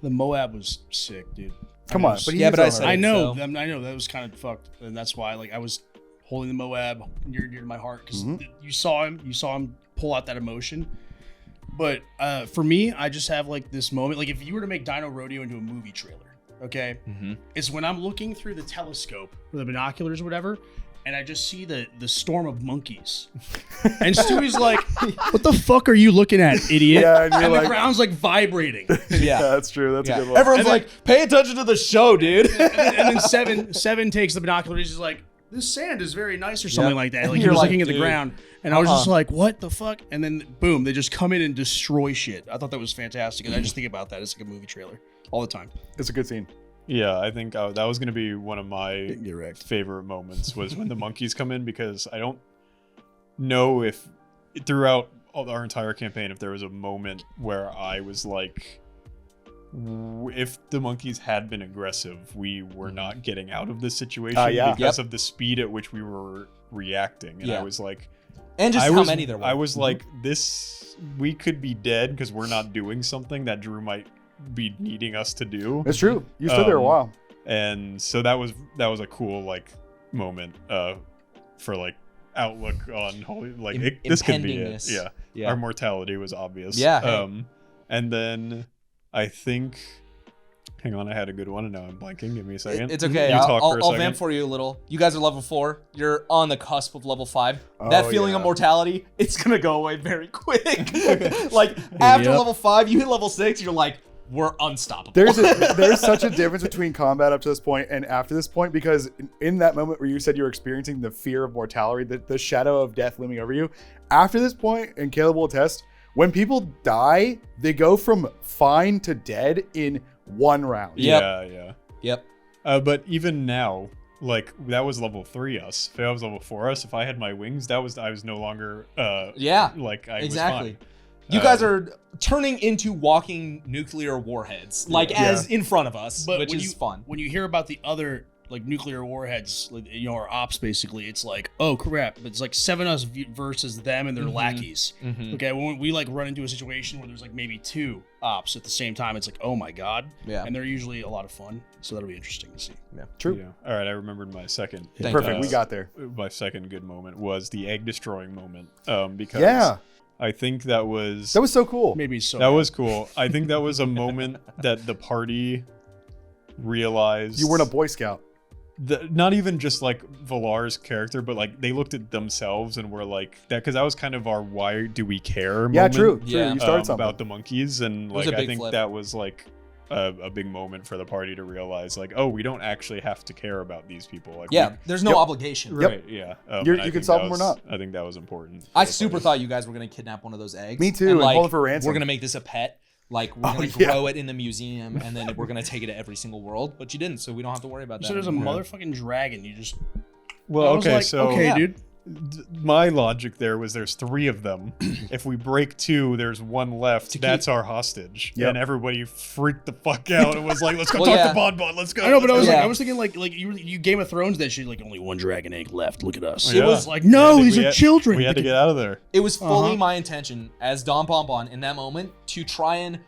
The Moab was sick, dude. Come on. But he Yeah, is but I all said right. I know, so. I know that was kind of fucked, and that's why like I was holding the Moab near to my heart because you saw him pull out that emotion. But for me, I just have like this moment. Like if you were to make Dino Rodeo into a movie trailer, okay, it's when I'm looking through the telescope or the binoculars or whatever, and I just see the storm of monkeys, and Stewie's like, "What the fuck are you looking at, idiot?" Yeah, and you're and like- the ground's like vibrating. Yeah, Yeah. that's true. That's a good one. Everyone's And then- like, pay attention to the show, dude. and then seven takes the binoculars. He's like, "This sand is very nice," or something Yep. like that. And Like he you're was like, looking at the dude, ground, and I was just like, "What the fuck?" And then boom, they just come in and destroy shit. I thought that was fantastic, and I just think about that as like a movie trailer all the time. It's a good scene. Yeah, I think that was going to be one of my Get wrecked. favorite moments was when the monkeys come in, because I don't know if throughout our entire campaign if there was a moment where I was like, if the monkeys had been aggressive, we were not getting out of this situation Yeah. because of the speed at which we were reacting. And Yeah. I was like, And just I how was, many there were. I was like, this, we could be dead because we're not doing something that Drew might be needing us to do. It's true. You stood there a while. And so that was a cool like moment for like outlook on holy like this could be it. Impendingness. Yeah. Yeah. Our mortality was obvious. Yeah, hey. And then I think, hang on, I had a good one and now I'm blanking. Give me a second. It's okay. You talk for a I'll second. vamp for you a little. You guys are level 4. You're on the cusp of level 5. That Oh, feeling yeah. of mortality, it's gonna go away very quick. Like after Yep. level 5, you hit level 6, you're like, we're unstoppable. There's such a difference between combat up to this point and after this point, because in that moment where you said you were experiencing the fear of mortality, the shadow of death looming over you, after this point, and Caleb will attest, when people die, they go from fine to dead in one round. Yep. Yeah. Yep. But even now, like that was level 3 us. If that was level 4 us, if I had my wings, I was no longer Yeah. like I Exactly. was fine. You guys are turning into walking nuclear warheads, like as in front of us, which when is fun. When you hear about the other like nuclear warheads, like, you know, or ops, basically, it's like, oh crap, it's like 7 us versus them and their lackeys. Okay, when we like run into a situation where there's like maybe 2 ops at the same time, it's like, oh my god. Yeah. And they're usually a lot of fun, so that'll be interesting to see. True. Yeah. All right, I remembered my second. Thank Perfect. you. We got there. My second good moment was the egg destroying moment. Because Yeah. I think that was So cool. Maybe so. that was cool. I think that was a moment that the party realized You weren't a Boy Scout. not even just like Valar's character, but like they looked at themselves and were like that, because that was kind of our why do we care Yeah, moment, true. Yeah. You started something. about the monkeys, and was like a I big think flip. that was like a big moment for the party to realize like, oh, we don't actually have to care about these people. Like, Yeah, we, there's no obligation. right, yeah. You and I can think solve that them or was- not. I think that was important. for I the super party. thought you guys were gonna kidnap one of those eggs. Me too, and like, hold it for ransom. We're gonna make this a pet. Like we're gonna yeah. grow it in the museum, and then we're gonna take it to every single world. But you didn't, so we don't have to worry about that. So there's a anymore. motherfucking dragon. You just Well, I was okay, like, so okay, Yeah. dude. my logic there was there's 3 of them. If we break 2, there's 1 left. keep- That's our hostage. Yep. And everybody freaked the fuck out and was like, "Let's go Well, talk yeah. to Bon Bon. Let's go." I know, but I let's was go." like, Yeah. I was thinking like you Game of Thrones that shit, like only 1 dragon egg left. Look at us. Yeah. It was like, no, We these are had- children. We had to get out of there. It was fully my intention as Don Bonbon in that moment to try and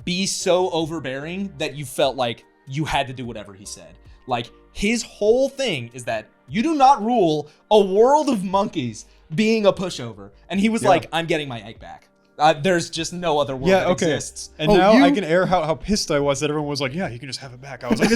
be so overbearing that you felt like you had to do whatever he said. Like his whole thing is that you do not rule a world of monkeys being a pushover. And he was like, I'm getting my egg back. There's just no other world that exists. And Oh, now you- I can air how pissed I was that everyone was like, "Yeah, you can just have it back." I was like,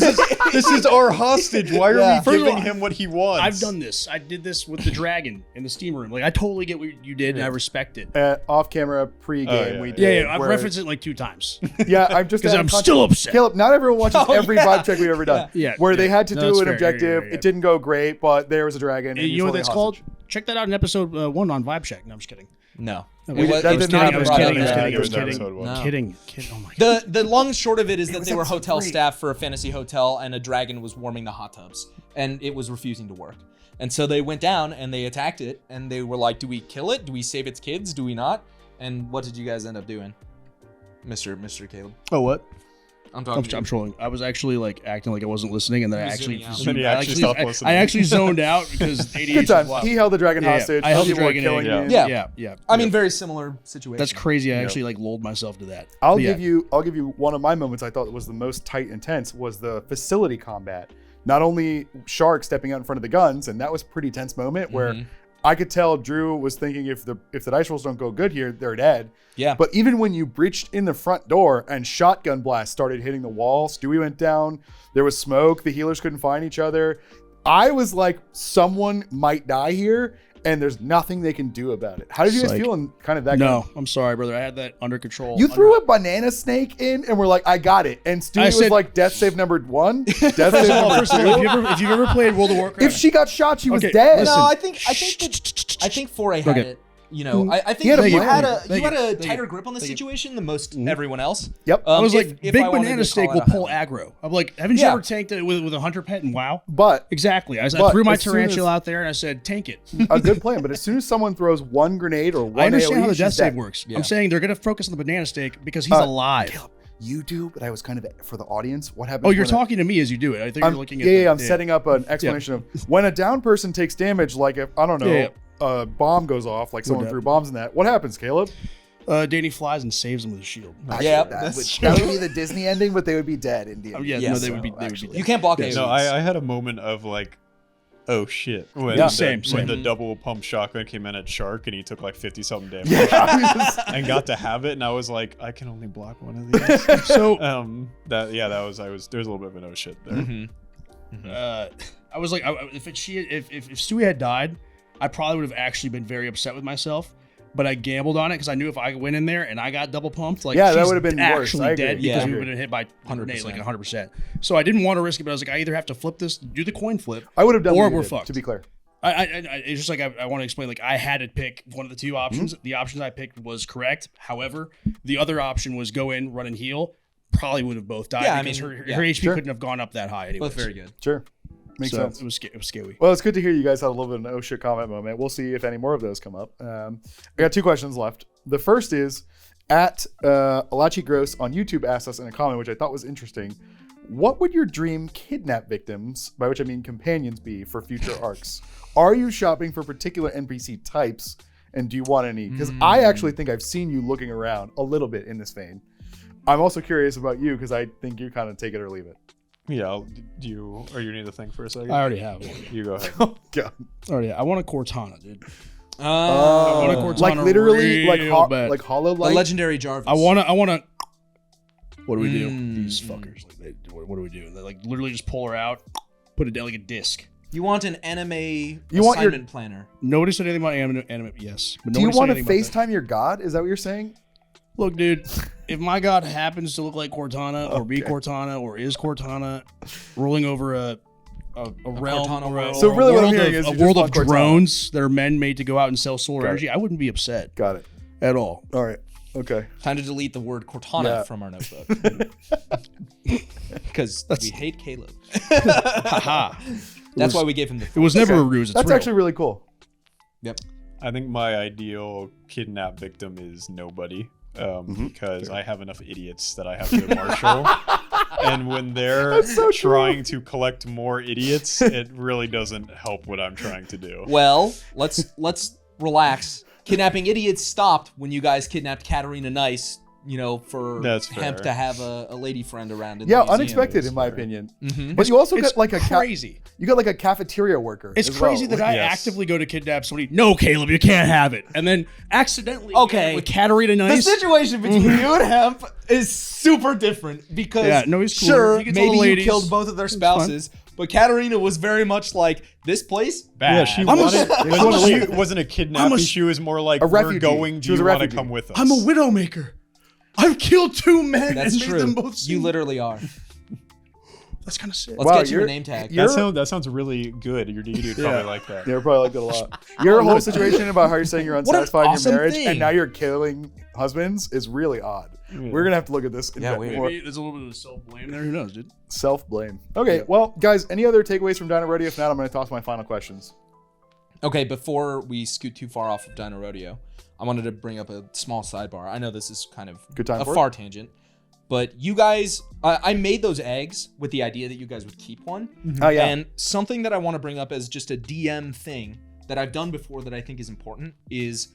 "This is our hostage. Why are Yeah. we First of giving all, him what he wants?" I've done this. I did this with the dragon in the steam room. Like I totally get what you did, and I respect it. Off camera pre-game, yeah, we yeah. did. Yeah, I've where- referenced it like 2 times. Yeah, I'm just Because adding I'm context. still upset. Caleb, not everyone watches Oh, every yeah. vibe check we've ever done. Yeah, Where they yeah. had to No, do that's an fair. objective. Yeah. It didn't go great, but there was a dragon. And You know what that's called? check that out in episode 1 on Vibe Check. No, I'm just kidding. No. No, It was- that it was did not not even get brought brought up. up. I think Kidding, it was kidding. episode 1. No. Kidding. Oh my god. The long and short of it is that was they were episode hotel 3. staff for a fantasy hotel, and a dragon was warming the hot tubs, and it was refusing to work. And so they went down and they attacked it, and they were like, "Do we kill it? Do we save its kids? Do we not?" And what did you guys end up doing, Mr. Caleb? Oh, what? I'm talking. I'm trolling. I was actually like acting like I wasn't listening, and then I was actually zooming out. zoomed- Then you I actually stopped listening. I actually zoned out because ADHD Good is time. wild. He held the dragon Yeah, hostage. I held the People were dragon killing egg. you. Yeah. Yeah. I mean, very similar situation. That's crazy. I Yep. actually like lulled myself to that. I'll But yeah. give you one of my moments I thought was the most tight and tense was the facility combat. Not only Shark stepping out in front of the guns, and that was a pretty tense moment where I could tell Drew was thinking if the dice rolls don't go good here, they're dead. Yeah. But even when you breached in the front door and shotgun blast started hitting the wall, Stewie went down, there was smoke, the healers couldn't find each other. I was like, someone might die here, and there's nothing they can do about it. How did you guys Psych. feel in kind of that? No, I'm sorry, brother. I had that under control. You threw a banana snake in, and we're like, I got it. And Stewie I was said- like, death save number 1, death save First of all, number first of all, 2. if you've ever played World of Warcraft, If she got shot, she was Okay, dead. listen. No, I think Foray had Okay. it. You know, I think He had a you plan. had a Thank you had you. a Thank tighter you. grip on the situation than most everyone else. Yep. I was If- like, if big I wanted banana to call snake it will a pull highlight. aggro. I'm like, haven't you Yeah. ever tanked it with a hunter pet in WoW? But Exactly. I But threw my as soon tarantula as- out there and I said, tank it. a good plan. But as soon as someone throws one grenade or one I understand AoE, how the she's death save dead. works. Yeah. I'm saying they're going to focus on the banana snake because he's alive. Caleb, you do, but I was kind of for the audience. What happens? Oh, you're when talking to me as you do it. I think I'm, you're looking at I'm setting up an explanation of when a down person takes damage, like if, I don't know, Yeah. a bomb goes off, like someone dead. threw bombs in that. What happens, Caleb? Deity flies and saves him with a shield. Yeah, that that's would be the Disney ending, but they would be dead in the end. Oh, yeah, Yes. no, they would be actually. dead. You can't block Yes. AoEs. No, I had a moment of like, oh shit. When, Yeah. the, Same. when the double pump shotgun came in at Shark and he took like 50 something damage and got to have it, and I was like, I can only block one of these. So There's a little bit of an oh shit there. I was like, if Stewie had died, I probably would have actually been very upset with myself. But I gambled on it because I knew if I went in there and I got double pumped, like Yeah, that she's would have been worse. actually I agree. dead Yeah. because I we agree. would have been hit by 100%. like 100%. So I didn't want to risk it, but I was like, I either have to flip this, do the coin flip, I would have done or what you we're did, fucked. to be clear. It's just like I want to explain. Like I had to pick one of the two options. Mm-hmm. The options I picked was correct. However, the other option was go in, run and heal. Probably would have both died Yeah, I because mean, her yeah. HP Sure. couldn't have gone up that high. Anyways. Both very good. Sure. Makes So sense. it was scary. Well, it's good to hear you guys had a little bit of an oh shit comment moment. We'll see if any more of those come up. I got 2 questions left. The first is at Alachi Gross on YouTube asked us in a comment, which I thought was interesting. What would your dream kidnap victims, by which I mean companions, be for future arcs? Are you shopping for particular NPC types, and do you want any? Because I actually think I've seen you looking around a little bit in this vein. I'm also curious about you because I think you kind of take it or leave it. Yeah, are you need to think for a second? I already have. You go ahead. Oh god! I want a Cortana, dude. Oh, want a Cortana Like literally, like real bad. like hollow the light. legendary Jarvis. I want to. What do we do? Mm. These fuckers. Like, what do we do? They like literally just pull her out, put it down like a disc. You want an anime You want your- assignment planner. Notice anything about anime? Yes. But Do you nobody said want to anything about that. FaceTime your god? Is that what you're saying? Look, dude, if my god happens to look like Cortana or be Okay. Cortana or is Cortana ruling over a realm Cortana or world. So really what I'm world hearing of, is a you world just of want Cortana. drones that are men made to go out and sell solar Got it. energy, I wouldn't be upset Got it. at all. All right. Okay. Time to delete the word Cortana Yeah. from our notebook. Because we hate Caleb. Haha. That's why we gave him the. It was never Okay. a ruse. It's That's real. actually really cool. Yep. I think my ideal kidnap victim is nobody, because I have enough idiots that I have to marshal. And when they're so true. trying to collect more idiots, it really doesn't help what I'm trying to do. Well, let's relax. Kidnapping idiots stopped when you guys kidnapped Katarina Nice. You know, for That's Hemp fair. to have a lady friend around. In Yeah, the museum. unexpected in my fair. opinion. Mhm. But you also It's got like a crazy. you got like a cafeteria worker. It's as crazy well. that I Yes. actively go to kidnap somebody. No, Caleb, you can't have it. And then accidentally Okay. with Katarina The Nice. situation between you and Hemp is super different because Yeah, no, he's cool. sure, He gets all the maybe you ladies. killed both of their spouses, but Katarina was very much like, this place, bad. Yeah, she I'm a- wanted, I'm but a- she wasn't a kidnapping. I'm a- She was more like, A we're refugee. going. She Do was you a want to refugee. come with us? I'm a widowmaker. I've killed 2 men That's and made true. them both You literally are. That's kind of sick. Let's get you a name tag. That sounds really good. Your deity would probably like that. Yeah, probably like that a lot. Your whole situation about how you're saying you're unsatisfied in awesome your marriage thing. and now you're killing husbands is really odd. We're gonna have to look at this. Maybe there's a little bit of self-blame there. Who knows, dude? Self-blame. Okay, well, guys, any other takeaways from Dino Rodeo? If not, I'm gonna toss my final questions. Okay, before we scoot too far off of Dino Rodeo, I wanted to bring up a small sidebar. I know this is kind of Good time a for it. far tangent, but you guys, I made those eggs with the idea that you guys would keep one. Oh yeah. And something that I want to bring up as just a DM thing that I've done before that I think is important is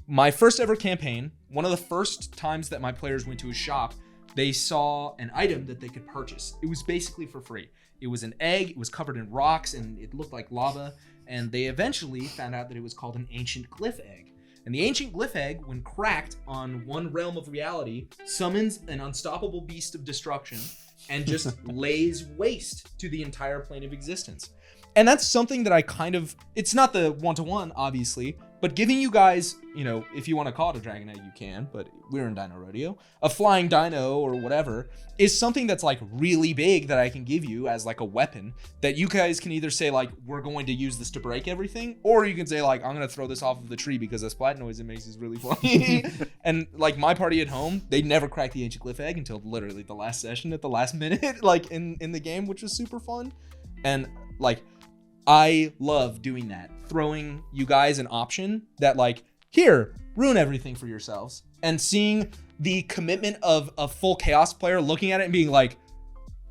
my first ever campaign. One of the first times that my players went to a shop, they saw an item that they could purchase. It was basically for free. It was an egg, it was covered in rocks, and it looked like lava. And they eventually found out that it was called an Ancientglyph Egg. And the Ancientglyph Egg, when cracked on one realm of reality, summons an unstoppable beast of destruction and just lays waste to the entire plane of existence. And that's something that I kind of, it's not the one-to-one, obviously, but giving you guys, you know, if you want to call it a dragon egg, you can, but we're in Dino Rodeo, a flying dino or whatever, is something that's like really big that I can give you as like a weapon that you guys can either say like, we're going to use this to break everything, or you can say like, I'm going to throw this off of the tree because the splat noise it makes is really funny. And like my party at home, they never cracked the Ancientglyph Egg until literally the last session at the last minute, like in the game, which was super fun. And like, I love doing that, throwing you guys an option that like, here, ruin everything for yourselves, and seeing the commitment of a full chaos player looking at it and being like,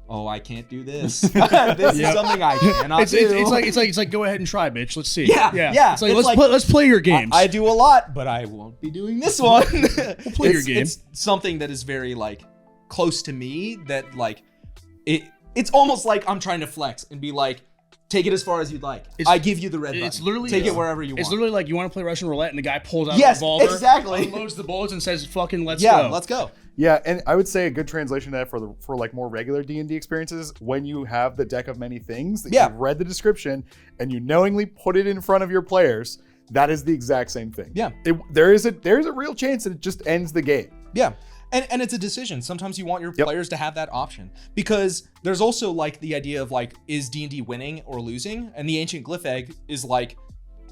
oh, I can't do this. This is something I cannot do. It's like go ahead and try, bitch. Let's see. Yeah. It's like let's play your games. I do a lot, but I won't be doing this one. We'll play your game. It's something that is very like close to me that like it's almost like I'm trying to flex and be like, take it as far as you'd like. I give you the red button. It's literally take it wherever you want. It's literally like you want to play Russian roulette and the guy pulls out a Yes, revolver, exactly. unloads the bullets and says, "Fucking let's Yeah, go." let's go. Yeah, and I would say a good translation of that for like more regular D&D experiences, when you have the deck of many things that you've read the description and you knowingly put it in front of your players, that is the exact same thing. Yeah. There's a real chance that it just ends the game. Yeah. And it's a decision. Sometimes you want your players to have that option, because there's also like the idea of like, is D&D winning or losing? And the Ancientglyph Egg is like,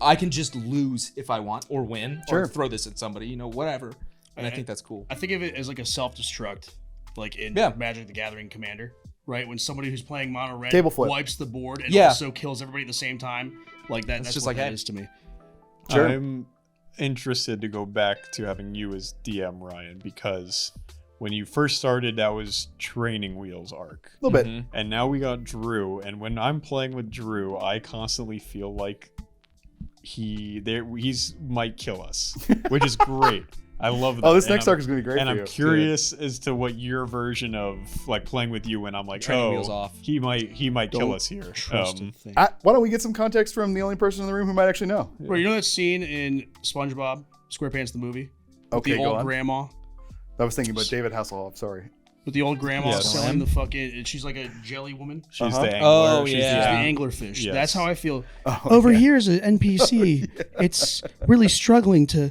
I can just lose if I want, or win, or throw this at somebody, you know, whatever. And I think that's cool. I think of it as like a self-destruct, like in Magic the Gathering Commander, right? When somebody who's playing mono red Table flip. wipes the board and also kills everybody at the same time, like that. That's just what like that is to me. Sure. I'm interested to go back to having you as DM, Ryan, because when you first started, that was Training Wheels arc. A little bit. And now we got Drew, and when I'm playing with Drew, I constantly feel like he's might kill us, which is great. I love that. Oh, this next arc is going to be great and for I'm you. curious as to what your version of like playing with you when I'm like, Training wheels off. he might kill us here. Why don't we get some context from the only person in the room who might actually know? Bro, you know that scene in SpongeBob SquarePants the movie? With Okay, the go old on. grandma. I was thinking about David Hasselhoff, sorry. With the old grandma Yes. selling the fucking, she's like a jelly woman. She's the angler. Oh, She's yeah. She's the the anglerfish. Yes. That's how I feel. Over here is an NPC. It's really struggling to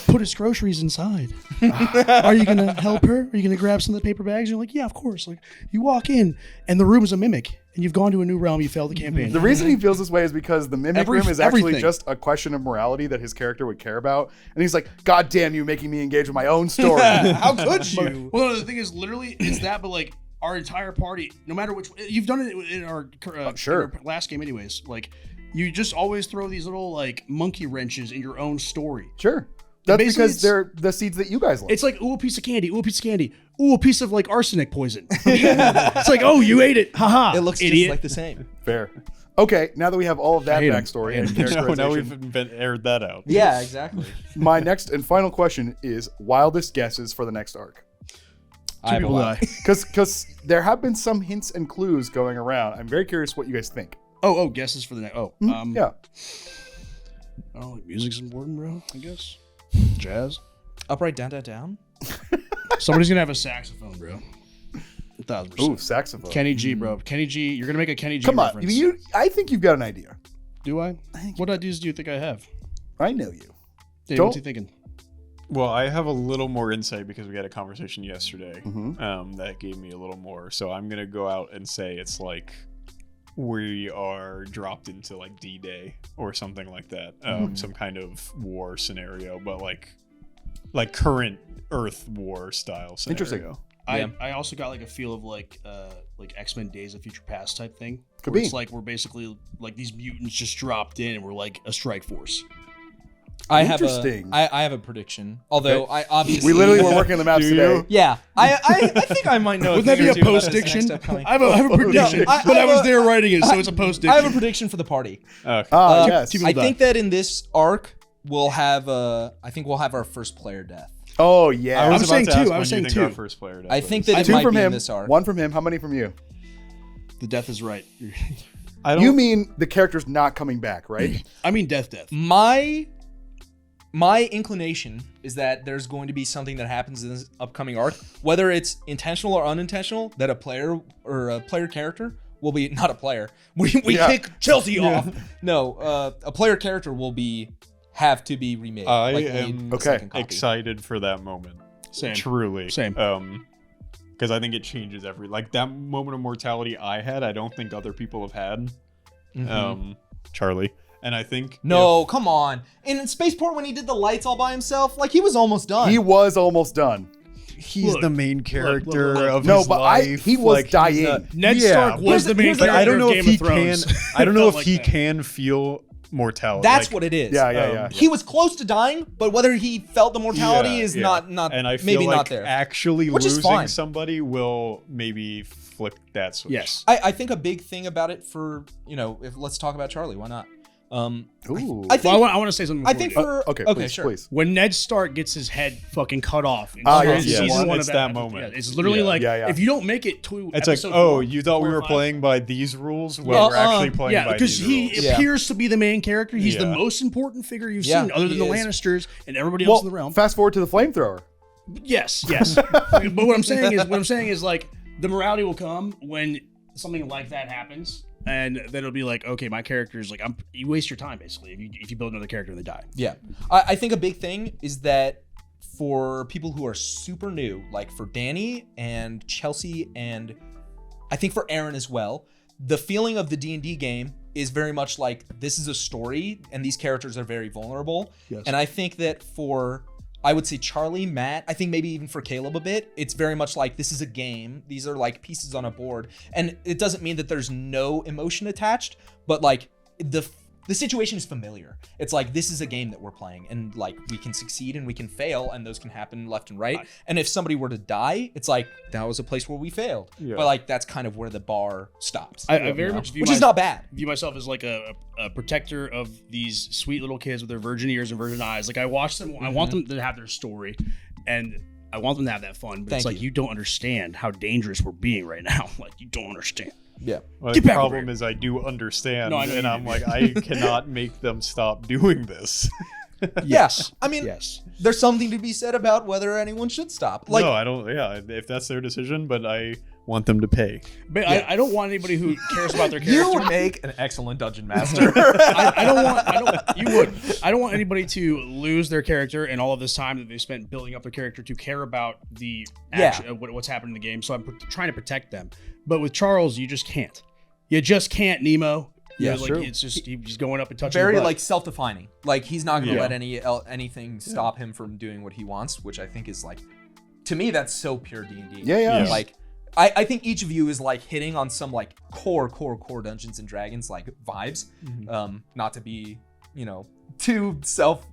put its groceries inside. Are you going to help her? Are you going to grab some of the paper bags? You're like, yeah, of course. Like, you walk in, and the room is a mimic, and you've gone to a new realm. You failed the campaign. The reason he feels this way is because the mimic room is actually everything. just a question of morality that his character would care about. And he's like, God damn you, making me engage with my own story. How could you? Well, no, the thing is, literally, it's that, but like our entire party, no matter which, you've done it in our, sure. in our last game, anyways. Like, you just always throw these little like monkey wrenches in your own story. Sure. That's Basically, because they're the seeds that you guys like. It's like, ooh, a piece of candy, ooh, a piece of candy, ooh, a piece of like arsenic poison. It's like, oh, you ate it, haha. It looks idiot. just like the same. fair. Okay, now that we have all of that hate him. backstory and now characterization, we've aired that out. Yeah, exactly. my next and final question is wildest guesses for the next arc. I have a People lot. die. Because there have been some hints and clues going around. I'm very curious what you guys think. Oh, guesses for the next. Oh, Yeah. Oh, like music's important, bro. I guess. Jazz. Upright, down, down, down. Somebody's gonna have a saxophone, bro. 1,000%. Ooh, saxophone. Kenny G, bro. Kenny G. You're gonna make a Kenny G Come on. reference. I think you've got an idea. Do I? What ideas do you think I have? I know you. Dave, Don't- what's he thinking? Well, I have a little more insight because we had a conversation yesterday Mm-hmm. that gave me a little more. So I'm going to go out and say it's like we are dropped into like D-Day or something like that. Some kind of war scenario, but like current Earth war style scenario. Interesting. I also got like a feel of like X-Men Days of Future Past type thing. Could where be. It's like we're basically like these mutants just dropped in and we're like a strike force. I have Interesting. I have a prediction. Although I obviously We literally were working on the maps Do today. you? Yeah, I think I might know. Wouldn't that be a post-diction? I have a prediction, I but I was have a- there writing it, so it's a I post-diction. have a prediction for the party. Okay. Yes. People I die. think that in this arc we'll have I think we'll have our first player death. Oh yeah. I was I'm about saying to two, ask I when was do you saying think our two. first player I does think this. that it Two might from be in him, this arc. one from him. How many from you? The death is right. I don't. You mean the character's not coming back, right? I mean death. My inclination is that there's going to be something that happens in this upcoming arc, whether it's intentional or unintentional, that a player or a player character will be not a player. We Yeah. kick Chelsea off. No, a player character will have to be remade. I we am need a Okay. second copy. excited for that moment. Same. Truly. Same. Because I think it changes like that moment of mortality I had. I don't think other people have had. Charlie, and I think No, come on. In Spaceport, when he did the lights all by himself, like he was almost done. He was almost done. he's Look, the main character look. of No, his but life. he was like, he's dying. not- Ned Yeah. Stark was the main here's the- character I don't know of if Game he of Thrones. can. I don't know Felt if like he that. can feel mortality. That's like, what it is. Yeah. He was close to dying, but whether he felt the mortality Yeah, is yeah. not And I feel maybe like not there. actually Which is losing fine. somebody will maybe flip that switch. Yes. I think a big thing about it for if let's talk about Charlie. Why not? Ooh. I think Well, I want to say something. I before think we go. for okay, sure. please. When Ned Stark gets his head fucking cut off in Yes. season Yes. one It's of that moment. Yeah, it's literally Yeah. like Yeah. if you don't make it to It's like, episode oh, 4, you thought we 4 or were 5, playing by these rules? Well, we're actually playing yeah, by because these he rules. Yeah. appears to be the main character. He's the Yeah. most important figure you've Yeah, seen, other than he the is. Lannisters and everybody else in the realm. Fast forward to the flamethrower. Yes. But what I'm saying is like the morality will come when something like that happens, and then it'll be like, okay, my character is like, you waste your time basically if you build another character and they die. Yeah, I think a big thing is that for people who are super new, like for Danny and Chelsea, and I think for Aaron as well, the feeling of the D&D game is very much like this is a story and these characters are very vulnerable. Yes. And I think that for, I would say Charlie, Matt, I think maybe even for Caleb a bit, it's very much like this is a game. These are like pieces on a board. And it doesn't mean that there's no emotion attached, but like the situation is familiar. It's like this is a game that we're playing and like we can succeed and we can fail and those can happen left and right. And if somebody were to die, it's like that was a place where we failed. Yeah. But like that's kind of where the bar stops. I very much view which is not bad. view myself as like a protector of these sweet little kids with their virgin ears and virgin eyes. Like I watch them, I want them to have their story, and I want them to have that fun. But Thank it's like you. you don't understand how dangerous we're being right now. Like you don't understand. Yeah. Well, Get the back over problem here. is I do understand, No, I know and you I'm do. like, I cannot make them stop doing this. Yes. I mean, Yes. there's something to be said about whether anyone should stop. Like no, I don't. Yeah, if that's their decision, but I want them to pay. But I don't want anybody who cares about their character. you would make an excellent dungeon master. I don't want anybody to lose their character and all of this time that they spent building up their character to care about the action of what's happening in the game. So I'm trying to protect them. But with Charles, you just can't. You just can't, Nemo. Yeah, You know, like true. it's just he's going up and touching. Very your butt. like self-defining. Like he's not going to Yeah. let anything stop him from doing what he wants, which I think is like, to me, that's so pure D&D. Yeah. Like, I think each of you is like hitting on some like core Dungeons and Dragons like vibes. Not to be, too self,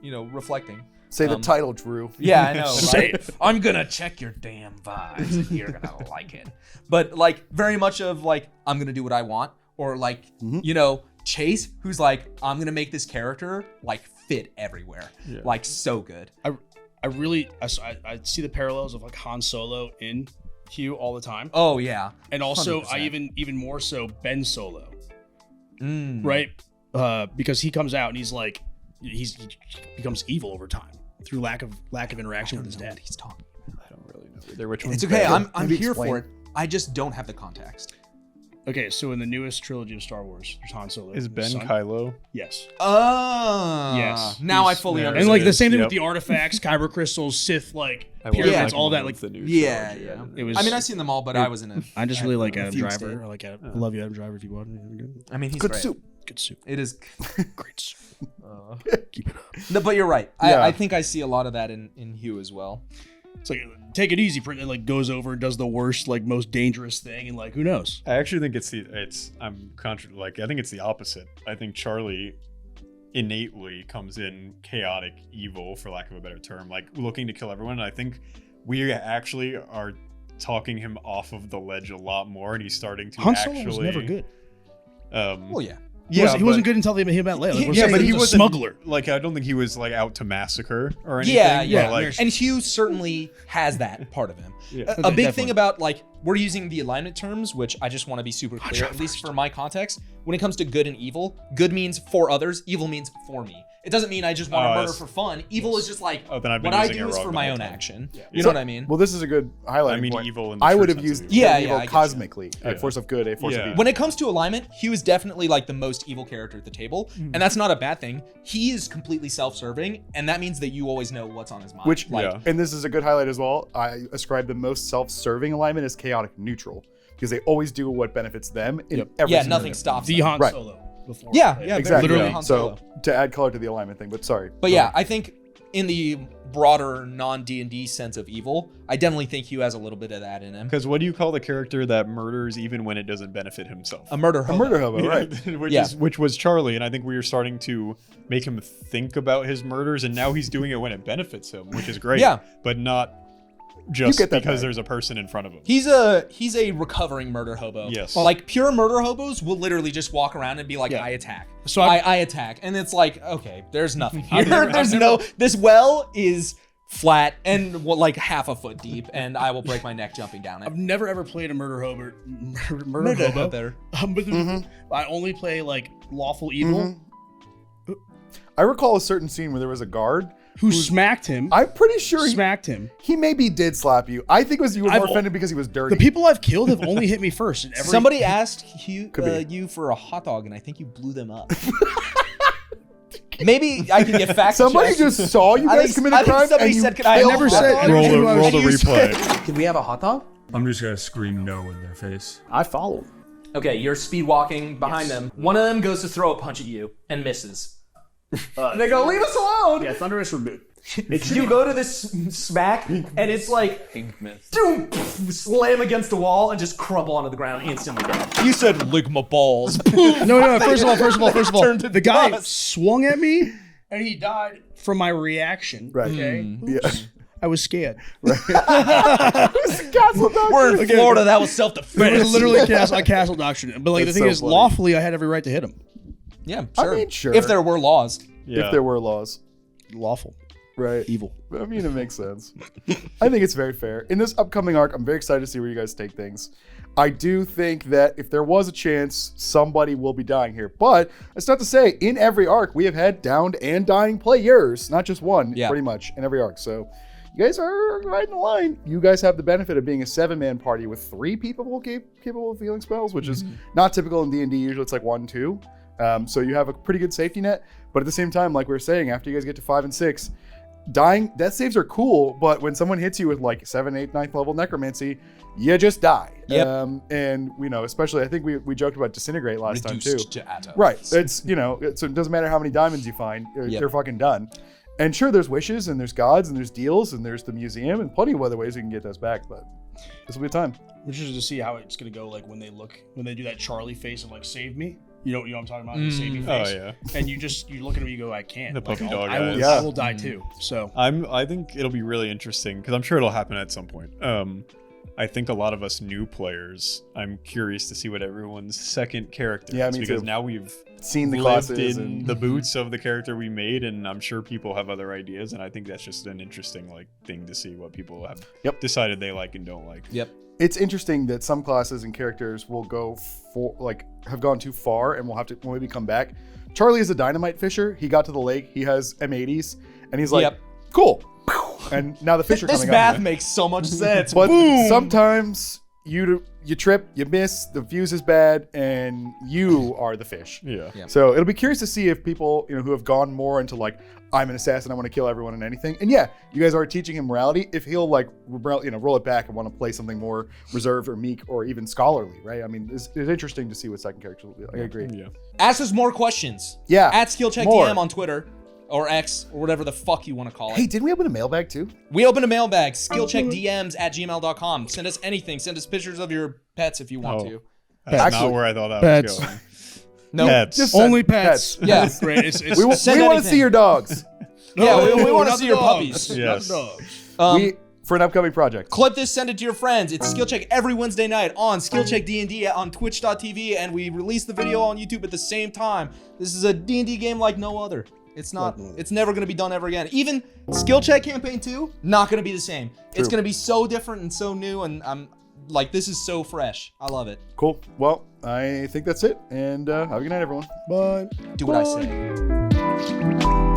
reflecting. Say the title, Drew. Yeah, I know, right? I'm gonna check your damn vibes and you're gonna like it. But like very much of like, I'm gonna do what I want, or like, Chase, who's like, I'm gonna make this character like fit everywhere. Yeah. Like so good. I see the parallels of like Han Solo in Q all the time. Oh yeah. And also 100%. I even more so Ben Solo. Mm. Right? Because he comes out and he's like he becomes evil over time through lack of interaction with his dad. He's talking. I don't really know either which one. It's okay. I'm Maybe here explain. for it. I just don't have the context. Okay, so in the newest trilogy of Star Wars, there's Han Solo. Is his Ben son. Kylo? Yes. Yes. Now I He's- fully there. And understand. like the same thing Yep. with the artifacts, kyber crystals, Sith, like I watched, pyramids, Yeah. all that. one Like of the new Yeah, trilogy. yeah. it was. I mean, I've seen them all, but I was in it. I just really like a Adam fugue Driver. state. I like Adam. I love you, Adam Driver. If you want, I mean, he's Good great. soup. good soup. It is. Great soup. Keep it up. No, but you're right. Yeah. I think I see a lot of that in Hugh as well. It's like take it easy. And like goes over and does the worst, like most dangerous thing, and like who knows? I actually think I think it's the opposite. I think Charlie innately comes in chaotic evil, for lack of a better term, like looking to kill everyone. And I think we actually are talking him off of the ledge a lot more, and he's starting to Han actually. Solo was never good. Well, yeah. He wasn't good until they made him at Leia. Like, we're Yeah, saying but he was a wasn't smuggler. Like, I don't think he was like out to massacre or anything. Yeah, but, yeah. like, And Hugh certainly has that part of him. Yeah. A big Definitely. thing about like we're using the alignment terms, which I just want to be super clear, at least for my context. When it comes to good and evil, good means for others, evil means for me. It doesn't mean I just want to murder yes. for fun. Evil is just like Oh, then I've been what I using do it is wrong for the my whole own time. action. Yeah. You know what I mean? Well, this is a good highlighting I mean point. evil in the I true would have sense used of Yeah, evil I get you. cosmically, a Yeah. force of good, a force of Yeah. evil. When it comes to alignment, Hugh is definitely like the most evil character at the table, and that's not a bad thing. He is completely self-serving, and that means that you always know what's on his mind. Which, like, Yeah. and this is a good highlight as well. I ascribe the most self-serving alignment as chaotic neutral because they always do what benefits them in every yeah, scenario. nothing stops. The them. Han Right. Solo. Before Yeah, Leia. yeah, Exactly. Literally Yeah. Han So Solo. to add color to the alignment thing, but sorry. But yeah, I think in the broader non-D&D sense of evil, I definitely think Hugh has a little bit of that in him. Because what do you call the character that murders even when it doesn't benefit himself? A murder A hobo. murder hobo, right? which was Charlie, and I think we were starting to make him think about his murders, and now he's doing it when it benefits him, which is great. Yeah. But not just get that because back. there's a person in front of him. He's a recovering murder hobo. Yes. Like pure murder hobos will literally just walk around and be like, Yeah. I attack. So I attack. And it's like, okay, there's nothing here. never- There's I've no this well is flat and like half a foot deep, and I will break my neck jumping down it. I've never ever played a murder hobo. Murder hobo. But I only play like lawful evil I recall a certain scene where there was a guard. who smacked him. I'm pretty sure smacked him. he maybe did slap you. I think it was you were I've more al- offended because he was dirty. The people I've killed have only hit me first. And every, Somebody asked Hugh, Could be. you for a hot dog, and I think you blew them up. Maybe I can get fact Somebody checked. just saw you I guys think- commit I a think crime somebody and you said, "Can I have killed a never hot them. said- roll you- the and you replay. Can we have a hot dog? I'm just gonna scream no in their face. I follow. Okay, you're speed walking behind them. One of them goes to throw a punch at you and misses. And they go, leave us alone! Yeah, thunderous reboot. You go to this smack, and it's like, doom, slam against the wall and just crumble onto the ground, instantly dead. You said lick my balls. No. First of all, Turned to the guy dust. swung at me, and he died from my reaction. Right. Okay. Yeah. I was scared. We're in Florida. That was It self-defense. was literally a castle doctrine. But like That's the thing so is, funny. lawfully, I had every right to hit him. Yeah, I sure. mean, sure. If there were laws. Yeah. If there were laws. Lawful, Right. evil. I mean, it makes sense. I think it's very fair. In this upcoming arc, I'm very excited to see where you guys take things. I do think that if there was a chance, somebody will be dying here. But it's not to say in every arc, we have had downed and dying players, not just one, Yeah. pretty much in every arc. So you guys are right in the line. You guys have the benefit of being a 7-man party with 3 people capable of feeling spells, which is not typical in D&D. Usually it's like 1, 2. So you have a pretty good safety net. But at the same time, like we were saying, after you guys get to 5 and 6, dying, death saves are cool, but when someone hits you with like 7, 8, 9th level necromancy, you just die. Yep. And you know, especially I think we joked about disintegrate last time too. Reduced to atoms. Right. It's, you know, so it doesn't matter how many diamonds you find, they're fucking done. And sure, there's wishes and there's gods and there's deals and there's the museum and plenty of other ways you can get those back, but this will be a time. I'm interested to see how it's gonna go. Like when they do that Charlie face of like save me. You know what I'm talking about? The save me Oh face. yeah. And you look at him, you go, I can't. The puppy Like, dog I will, eyes. Yeah. I will die too. So I think it'll be really interesting because I'm sure it'll happen at some point. I think a lot of us new players, I'm curious to see what everyone's second character Yeah, is me because too. now we've Seen the lived classes in and the boots of the character we made, and I'm sure people have other ideas, and I think that's just an interesting like thing to see what people have decided they like and don't like. Yep. it's interesting that some classes and characters will go for like have gone too far and will have to maybe come back. Charlie is a dynamite fisher. He got to the lake. He has M80s, and he's like, Yep. "Cool." And now the fish are This coming math up. makes so much sense. But Boom. sometimes you trip, you miss, the fuse is bad, and you are the fish. Yeah. So it'll be curious to see if people, who have gone more into like, I'm an assassin, I want to kill everyone and anything. And yeah, you guys are teaching him morality. If he'll like, roll it back and want to play something more reserved or meek or even scholarly, right? I mean, it's interesting to see what second characters will be like. I agree. Yeah. Ask us more questions. Yeah. At SkillCheckDM more. on Twitter or X or whatever the fuck you want to call it. Hey, didn't we open a mailbag too? We open a mailbag, skillcheckdms@gmail.com. Send us anything. Send us pictures of your pets if you want to. That's Actually, not where I thought that pets. was going. No. Pets. Just Only pets. Yeah. Great. It's We want Send to anything. see your dogs. Yeah, we No, want to not see your dogs. puppies. Yes. Not dogs. For an upcoming project. Clip this, send it to your friends. It's SkillCheck every Wednesday night on SkillCheck D&D on twitch.tv, and we release the video on YouTube at the same time. This is a D&D game like no other. It's never going to be done ever again. Even SkillCheck Campaign 2, not going to be the same. It's going to be so different and so new, and I'm like, this is so fresh. I love it. Cool. Well, I think that's it. And have a good night, everyone. Bye. Do what I say.